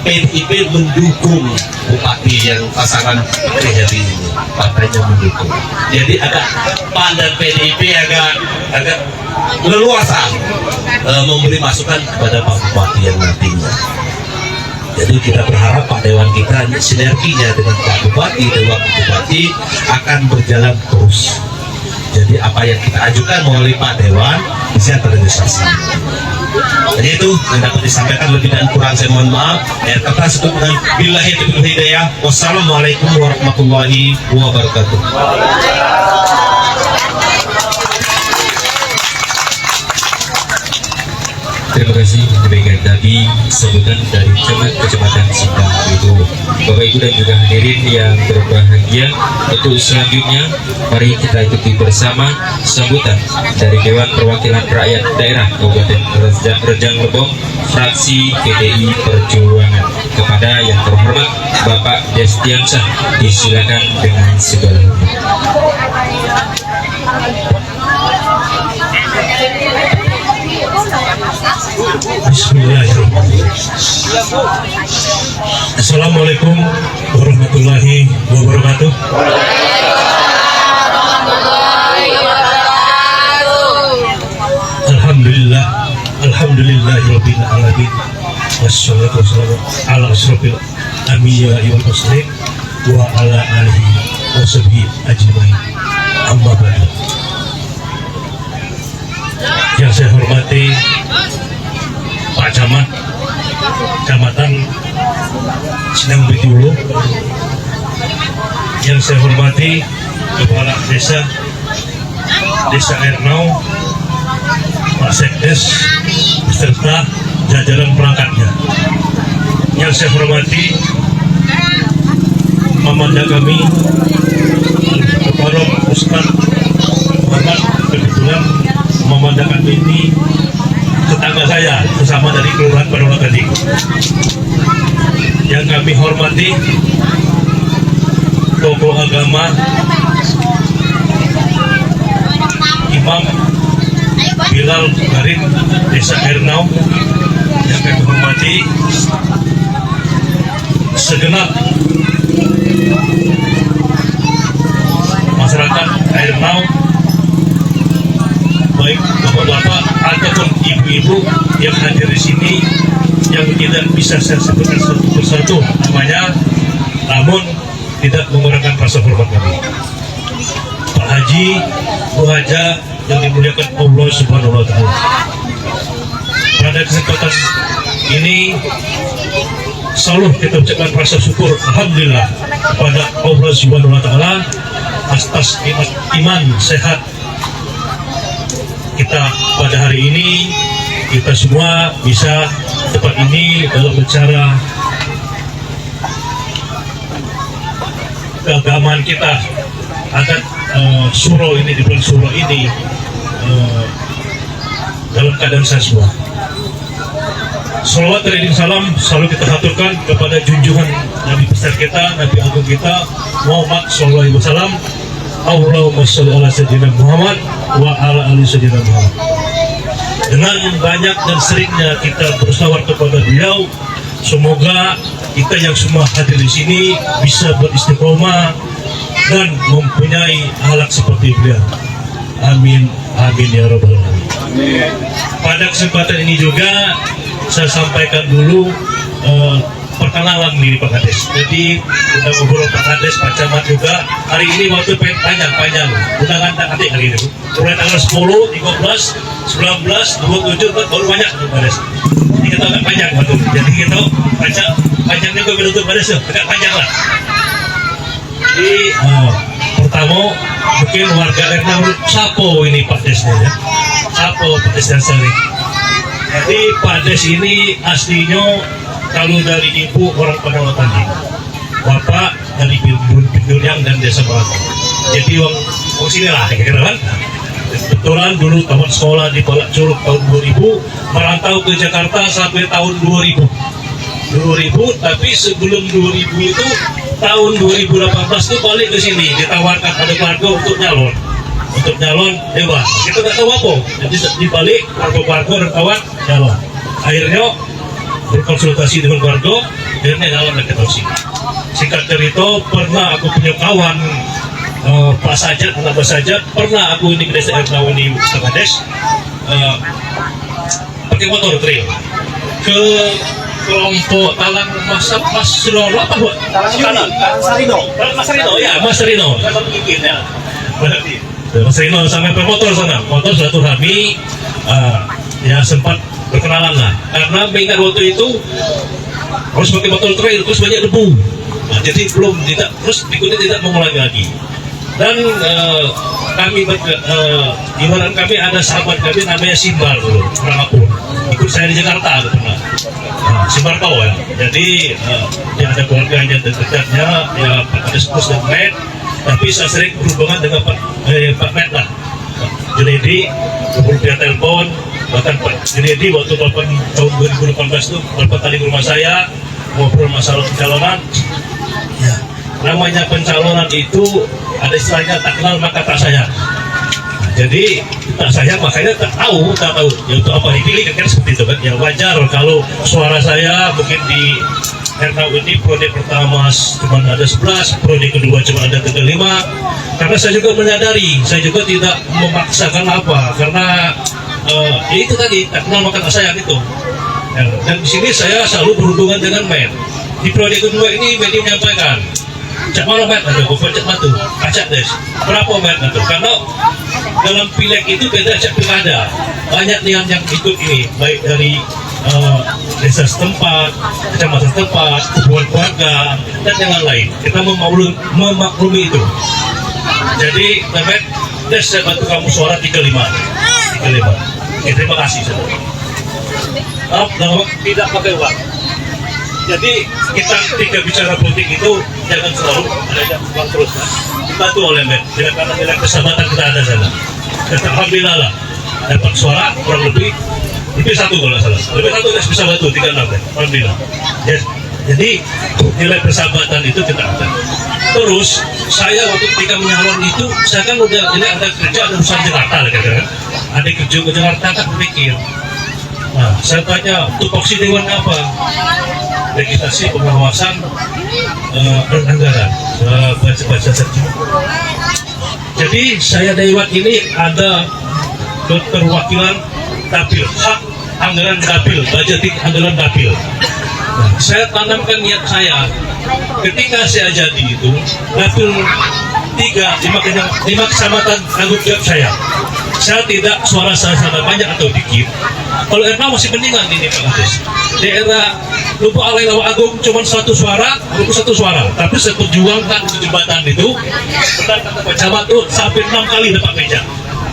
PDIP mendukung Bupati yang pasangan Krihadi ini, partainya mendukung. Jadi agak PAN dan PDIP agak leluasa memberi masukan kepada Pak Bupati yang nantinya. Jadi kita berharap Pak Dewan kita sinerginya dengan Pak Bupati dan Wakil Bupati akan berjalan terus. Jadi apa yang kita ajukan melalui Pak Dewan bisa terrealisasi. Jadi itu yang dapat disampaikan, lebih dan kurang saya mohon maaf. Akhir kata cukup dengan billahi taufiq hidayah. Wassalamualaikum warahmatullahi wabarakatuh. Terima kasih. Demikian tadi sambutan dari Camat Kecamatan Sindang Widodo. Bapak Ibu dan juga hadirin yang berbahagia, untuk selanjutnya mari kita ikuti bersama sambutan dari Dewan Perwakilan Rakyat Daerah Kabupaten Rejang Lebong fraksi PDI Perjuangan. Kepada yang terhormat Bapak Destiansyah, disilakan dengan segala hormat. Bismillahirrahmanirrahim. Assalamualaikum warahmatullahi wabarakatuh. Alhamdulillah, alhamdulillahirabbil alamin. Wassalatu wassalamu ala asrofil anbiya wal mursalin wa ala alihi washabihi ajmain. Amma ba'du. Yang saya hormati Pak Camat Kecamatan Sindang Widodo, yang saya hormati Kepala Desa Ernau, Pak Sekdes beserta jajaran perangkatnya. Yang saya hormati Mamanda kami Kepala Ustaz Muhammad, kebetulan Mamanda kami ini tetangga saya, sesama dari Kelurahan Padang Gading. Yang kami hormati tokoh agama, Imam Bilal Garin Desa Ernau. Yang kami hormati segenap masyarakat Ernau, baik bapak-bapak ataupun ibu-ibu yang hadir di sini, yang tidak bisa saya sebutkan satu persatu namanya, namun tidak mengurangkan rasa hormat kami. Pak Haji, Bu Haja yang dimuliakan Allah Subhanahu wa Ta'ala, pada kesempatan ini selalu kita ucapkan rasa syukur alhamdulillah kepada Allah Subhanahu wa Ta'ala atas nikmat iman sehat kita pada hari ini. Kita semua bisa tempat ini dalam bicara keagamaan kita, adat Suro ini, di bulan Suro ini dalam keadaan sehat. Salawat dan salam selalu kita haturkan kepada junjungan Nabi besar kita, Nabi agung kita Muhammad sallallahu alaihi wasallam. Allahumma sholli ala sayyidina Muhammad wa ala ali sayyidina Muhammad. Dengan banyak dan seringnya kita berselawat kepada beliau, semoga kita yang semua hadir di sini bisa beristiqomah dan mempunyai akhlak seperti beliau. Amin, amin ya rabbal alamin. Pada kesempatan ini juga saya sampaikan dulu perkenalan diri Pak Kades. Jadi udah ngobrol Pak Kades, Pak Camat juga. Hari ini waktu panjang undangan tak adik hari ini. Mulai tanggal 10, 13, 19, 27 baru banyak Pak Kades. Jadi kita agak panjang waktu. Jadi kita panjangnya gue menutup Kades tuh, agak panjang lah. Jadi pertama mungkin warga RT Sapo ini Pak Desnya ya. Sapo Pak Des Dasari. Jadi Pak Des ini aslinya kalau dari ibu orang Padang Tanding, bapak dari Binduryang dan Desa Balaton. Jadi wong sini lah kira-kira kan. Kebetulan dulu tamat sekolah di Palak Curug tahun 2000, merantau ke Jakarta sampai tahun 2000, tapi sebelum 2000 itu tahun 2018 itu balik ke sini, ditawarkan ada keluarga untuk nyalon dewa. Kita nggak tahu apa, jadi dibalik keluarga dan kawan nyalon. Akhirnya berkonsultasi dengan keluarga, akhirnya nyalon dan ketemu sini. Singkat cerita, pernah aku punya kawan Pak Sajat, anak Pak Sajat, pernah aku ini ke desa Ernaw ini Kades, pakai motor trail ke kelompok Talang Mas Rino apa buat? Mas Rino. Mas Rino sampai bermotor sana, motor silaturahmi, ya sempat berkenalan lah. Karena mengingat waktu itu harus pakai motor trail, terus banyak debu, jadi terus berikutnya tidak mengulangi lagi. Dan kami ibarat kami ada sahabat kami namanya Simbar dulu, orang Apun, ikut saya di Jakarta pernah. Simbar kau ya. Jadi dia ada keluarganya dan dekatnya, ya ada sepus dan Met. Tapi saya sering berhubungan dengan Pak Met lah, Junedi, via telepon. Bahkan Pak Junedi waktu tahun 2018 itu beberapa kali ke rumah saya ngobrol masalah pencalonan. Ya, namanya pencalonan itu ada istilahnya tak kenal maka tak sayang. Jadi tak sayang makanya tak tahu ya untuk apa dipilih kan seperti itu kan. Ya wajar kalau suara saya mungkin di Ernaw ini prode pertama cuma ada 11, prode kedua cuma ada 35. Karena saya juga menyadari, saya juga tidak memaksakan apa, karena ya itu tadi tak kenal maka tak sayang itu. Ya, dan di sini saya selalu berhubungan dengan Met. Di prode kedua ini Met menyampaikan, cak malam Met atau bukan cak matu, acak des. Berapa Met atau? Karena dalam pileg itu beda cak pilkada. Banyak yang ikut ini, baik dari desa setempat, kecamatan setempat, hubungan keluarga, dan yang lain. Kita memaklumi itu. Jadi, Met, des saya bantu kamu suara 35. Oke, terima kasih. Tidak pakai uang. Jadi kita ketika bicara politik itu jangan selalu ada uang terus kan. Dibantu oleh Met, karena nilai persahabatan kita ada sana. Dan alhamdulillah lah dapat suara kurang lebih satu kalau salah. Lebih satu bisa bantu 36 kan. Alhamdulillah. Jadi nilai persahabatan itu kita ada. Terus saya waktu ketika menyalon itu saya kan udah ini ada kerja ada urusan Jakarta lah kan. Ada kerja ke Jakarta kan berpikir. Nah, saya tanya tupoksi dewan apa? Legislasi pengawasan dan anggaran. Baca saja. Jadi saya dewan ini ada keterwakilan dapil, hak anggaran dapil, budgeting anggaran dapil. Nah, saya tanamkan niat saya ketika saya jadi itu dapil 5 kecamatan tanggung jawab saya. Saya tidak suara saya sangat banyak atau dikit. Kalau Ernaw masih mendingan ini Pak Kades. Daerah Lubuk Alai Lawa Agung cuma 1 suara, Lubuk 1 suara. Tapi saya perjuangkan jembatan itu. Benar kata Pak Camat itu sampai 6 kali dapat meja.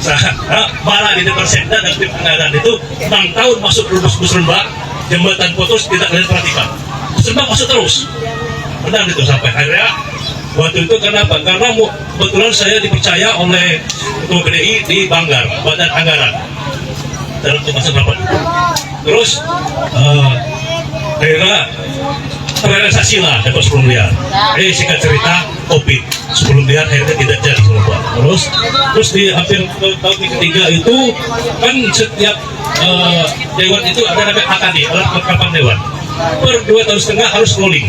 Saya marah di depan Sekda dan tim anggaran itu 6 tahun masuk bus Lembak, jembatan putus tidak kalian perhatikan. Lembak masuk terus. Benar itu sampai akhirnya. Waktu itu kenapa? Karena kebetulan saya dipercaya oleh Ketua PDI di Banggar, Badan Anggaran dalam tugasan rapat. Terus daerah terrealisasi lah dapat 10 miliar. Singkat cerita COVID 10 miliar akhirnya tidak jadi semua. Terus di hampir tahun ketiga itu kan setiap dewan itu ada namanya AKD, alat kelengkapan dewan. Per 2,5 tahun harus rolling.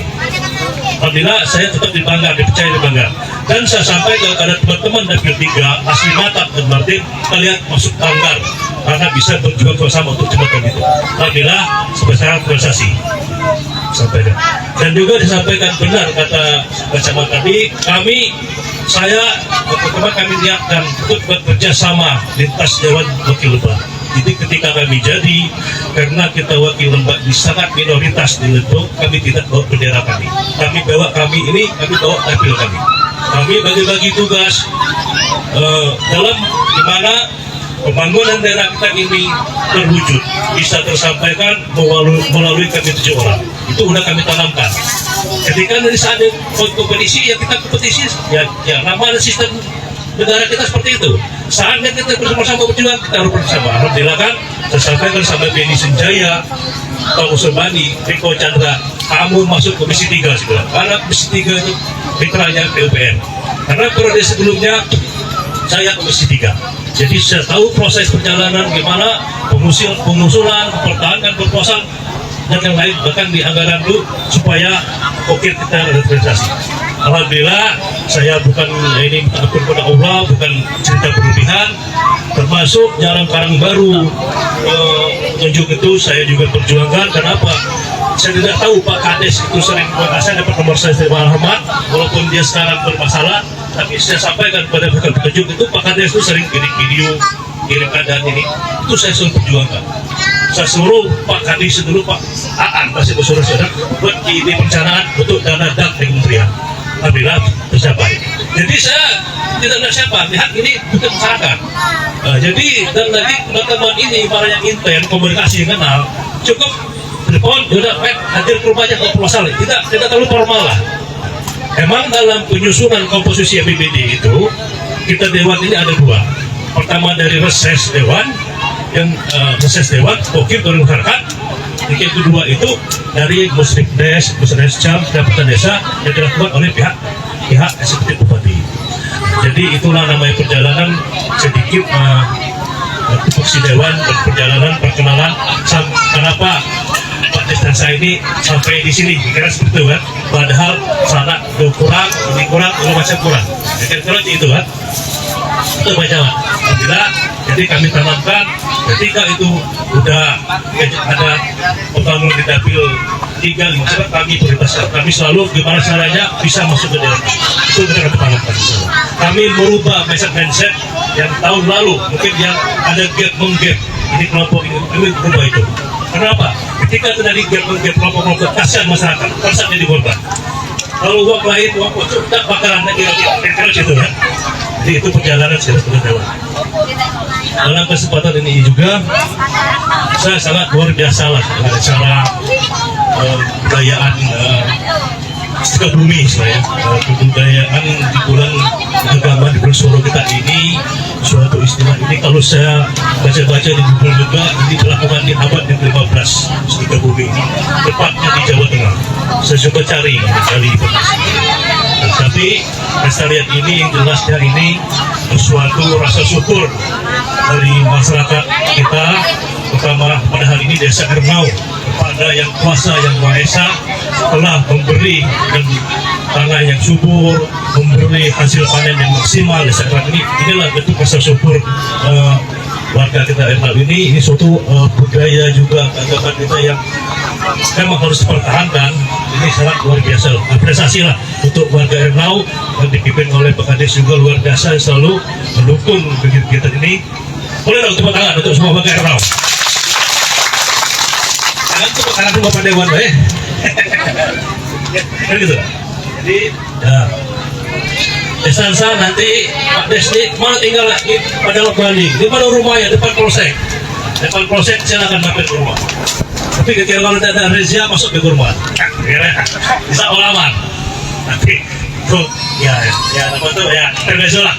Alhamdulillah saya tetap di Banggar, dipercaya di Banggar. Dan saya sampaikan kepada teman-teman dapil 3 Asli Mata dan Martin, kalian masuk Banggar karena bisa berjuang bersama untuk jembatan itu. Alhamdulillah sebesar realisasi. sampaikan. Dan juga disampaikan benar kata Bacaman tadi, saya teman-teman kami niatkan untuk bekerja sama lintas Dewan Wakil Lembah. Jadi ketika kami jadi, karena kita wakil lembah di sangat minoritas di Ledok, kami tidak bawa bendera kami. Kami bawa kami bawa dapil kami. Kami bagi-bagi tugas dalam dimana pembangunan daerah kita ini terwujud, bisa tersampaikan melalui kami 7 orang. Itu udah kami tanamkan. Ketika dari saat kompetisi, ya kita kompetisi, ya nama sistem negara kita seperti itu. Saatnya kita bersama-sama berjuang, kita harus bersama. Alhamdulillah kan, tersampaikan sama Benny Senjaya, Pak Usmani, Riko Chandra, kamu masuk komisi 3 sekarang. Karena komisi 3 itu mitranya PUPR. Karena periode sebelumnya saya komisi 3. Jadi saya tahu proses perjalanan gimana pengusulan, mempertahankan proposal dan yang lain, bahkan di anggaran dulu supaya oke kita realisasi. Alhamdulillah, saya bukan ini takut pada Allah, bukan cerita berlebihan, termasuk Jalan Karang Baru tunjuk itu saya juga perjuangkan. Kenapa? Saya tidak tahu Pak Kades itu sering saya dapat nomor saya dari Pak Ahmad, walaupun dia sekarang bermasalah, tapi saya sampaikan pada petunjuk itu Pak Kades itu sering kirim video, kirim keadaan ini, itu saya selalu perjuangkan. Saya suruh Pak Kadis dulu, Pak Aan masih bersurat-surat buat ide perencanaan untuk dana dak di kementerian. Alhamdulillah tercapai. Jadi saya tidak ada siapa, lihat ini bukan masyarakat. Jadi dan lagi teman-teman ini para yang intern komunikasi yang kenal cukup telepon, udah hadir ke rumahnya kalau masalah, tidak terlalu formal lah. Emang dalam penyusunan komposisi APBD itu kita dewan ini ada 2. Pertama dari reses dewan, yang reses dewan, wakil dari masyarakat. Yang kedua itu dari Musrikdes, Musrescam, Pendapatan Desa yang dilakukan oleh pihak eksekutif bupati. Jadi itulah namanya perjalanan sedikit tupoksi dewan, perjalanan perkenalan. Kenapa Pak Des dan saya ini sampai di sini? Kira seperti itu kan? Padahal sana kurang, ini macam kurang. Kira-kira itu kan? Itu macam. Alhamdulillah. Jadi kami tanamkan ketika itu udah ada pembangunan di dapil 3, kami prioritaskan. Kami selalu gimana caranya bisa masuk ke dalam. Itu kita tanamkan. Kami merubah mindset yang tahun lalu mungkin yang ada gap menggap ini kelompok ini, kami merubah itu. Kenapa? Ketika terjadi gap menggap kelompok-kelompok kasihan masyarakat, terasa jadi korban. Kalau uang lain, uang kocok, tak bakalan kira-kira itu kan. Jadi itu perjalanan serius dengan. Dalam kesempatan ini juga saya sangat luar biasa lah dengan cara kebudayaan Sukabumi, kebudayaan di bulan agama di bulan Suro kita ini suatu istilah ini kalau saya baca-baca di Google juga ini dilakukan di abad ke-15 Sukabumi ini, tepatnya di Jawa Tengah. Saya coba cari informasi. Tapi saya lihat ini jelasnya ini suatu rasa syukur dari masyarakat kita, terutama pada hari ini Desa Ernau, kepada yang kuasa yang Maha Esa telah memberi dan tanah yang subur, memberi hasil panen yang maksimal. Desa Ernau ini inilah bentuk rasa syukur warga kita Ernau ini suatu budaya juga agama kita yang memang harus dipertahankan. Ini sangat luar biasa, apresiasi lah untuk warga Ernau yang dipimpin oleh Pak Kades juga luar biasa, selalu mendukung kegiatan ini. Boleh dong tepuk tangan untuk semua warga Ernau. Jangan tepuk tangan semua Pak Dewan, kan gitu. Jadi ya, Esansa nanti Pak Des ini mana tinggal lagi pada Bali, di mana rumahnya, depan polsek. Depan polsek silakan mampir ke rumah. Tapi ketika kalau tidak ada Rezia masuk ke rumah, bisa olaman. Nanti tuh ya apa tuh ya terbiasa lah.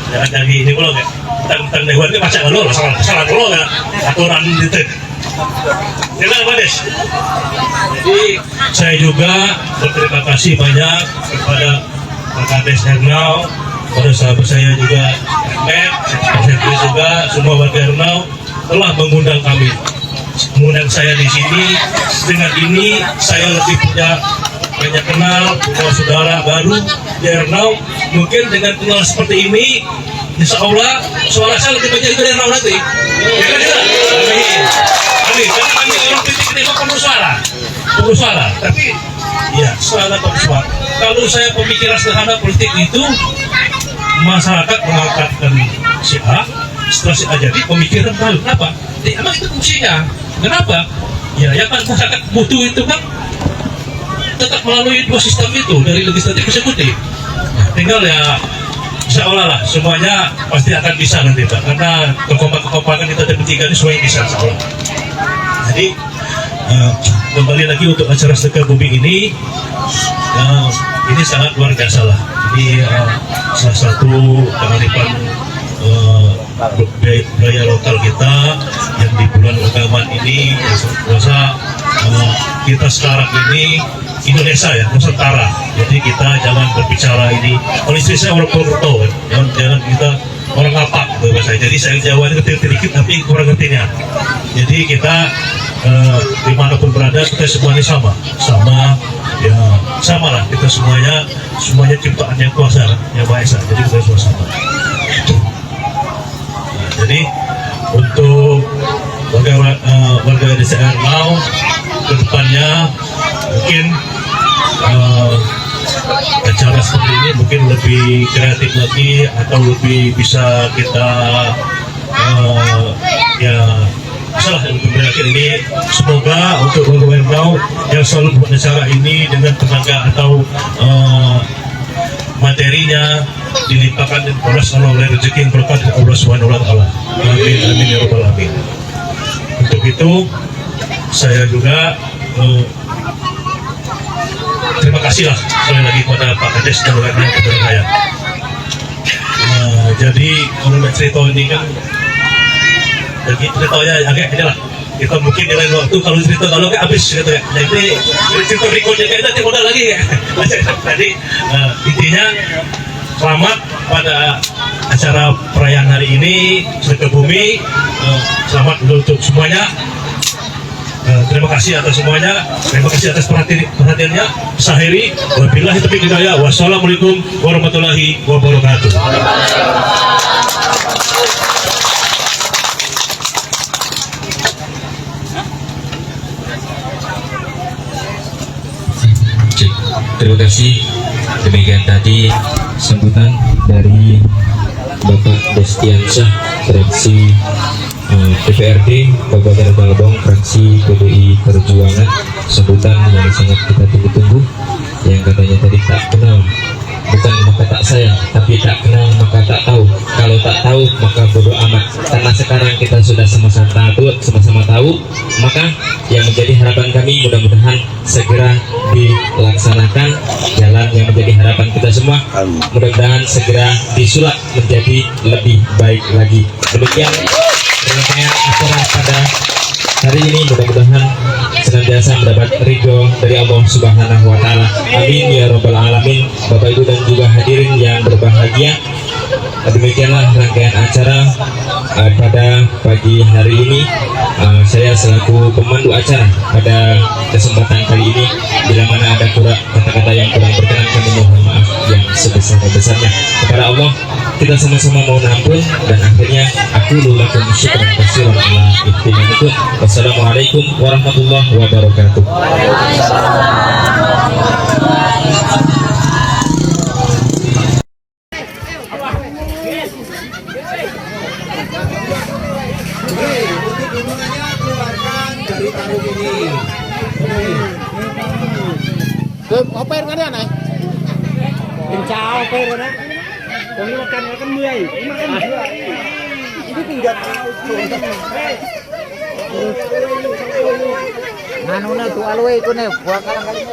Jangan lagi ini belum ya. Tentang dewan ini macam lo salah lo ya aturan itu. Silakan Pak Des. Jadi saya juga berterima kasih banyak kepada Pak Kades Ernau, pada sahabat saya juga Ahmed, saya juga semua warga Ernau telah mengundang kami. Mengundang saya di sini. Dengan ini saya lebih punya banyak kenal, punya saudara baru di Ernau. Mungkin dengan kenal seperti ini, insya Allah suara saya lebih banyak dari Ernau nanti. Ya kan? Amin. Amin. Karena kami orang politik ini penuh suara. pengusaha, tapi ya secara pengusaha. Kalau saya pemikiran sederhana politik itu, masyarakat mengangkatkan si A, setelah si A jadi pemikiran baru. Kenapa? Emang itu fungsinya. Kenapa? Ya kan masyarakat butuh itu kan tetap melalui dua sistem itu, dari legislatif ke eksekutif. Nah, tinggal ya insya Allah lah semuanya pasti akan bisa nanti Pak, karena kekompakan kita bertiga ini semuanya bisa insya Allah. Jadi kembali lagi untuk acara sedekah bumi ini sangat luar biasa lah. Ini salah satu kearifan budaya lokal kita yang di bulan Ramadan ini puasa kita sekarang ini Indonesia ya, Nusantara. Jadi kita jangan berbicara ini. Kalau istri saya orang Purwokerto, jangan kita orang apa bahasa. Jadi saya Jawa ini ngerti dikit tapi kurang ngertinya. Jadi kita dimanapun berada kita semuanya sama ya sama lah, kita semuanya ciptaan yang kuasa yang Maha Esa. Jadi kita semua sama. Jadi untuk warga desa Erlau kedepannya mungkin acara seperti ini mungkin lebih kreatif lagi atau lebih bisa kita salah yang berakhir ini. Semoga untuk warga Erlau yang selalu buat acara ini dengan tenaga atau materinya dilimpahkan dan polos oleh rezeki yang berkat dari Allah Subhanahu wa taala. Amin amin ya rabbal alamin. Untuk itu saya juga terima kasih lah sekali lagi kepada Pak Kades dan rekan kepada saya. Jadi kalau cerita ini kan jadi ceritanya agak ini lah. Kita mungkin di lain waktu kalau cerita kalau kayak habis gitu ya. Jadi cerita berikutnya kayak nanti modal lagi ya. Jadi intinya selamat pada acara perayaan hari ini sedekah bumi. Selamat untuk semuanya. Terima kasih atas semuanya. Terima kasih atas perhatiannya. Sahiri wabillahi taufiq hidayah. Wassalamualaikum warahmatullahi wabarakatuh. Terima kasih. Demikian tadi sambutan dari Bapak Destiansyah, Direksi DPRD Kabupaten Talabong, fraksi PDI Perjuangan. Sambutan yang sangat kita tunggu-tunggu, yang katanya tadi tak kenal bukan maka tak sayang, tapi tak kenal maka tak tahu. Kalau tak tahu maka bodoh amat. Karena sekarang kita sudah sama-sama tahu, maka yang menjadi harapan kami mudah-mudahan segera dilaksanakan jalan yang menjadi harapan kita semua. Mudah-mudahan segera disulap menjadi lebih baik lagi. Demikian rangkaian acara pada hari ini, mudah-mudahan senantiasa mendapat ridho dari Allah Subhanahu wa taala. Amin ya rabbal alamin. Bapak Ibu dan juga hadirin yang berbahagia, demikianlah rangkaian acara pada pagi hari ini. Saya selaku pemandu acara pada kesempatan kali ini, bila mana ada kata-kata yang kurang berkenan, kami mohon maaf yang sebesar-besarnya. Kepada Allah kita sama-sama mohon ampun, dan akhirnya aku lakum syukran katsiran ala ihtimamikum. Wassalamualaikum warahmatullahi wabarakatuh. Apa yang ada nih? Cincau apa yang ada? Kami makan mie, makan dua. Ini tinggal Nanuna tu alwe itu nih, buat kali.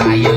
Ayo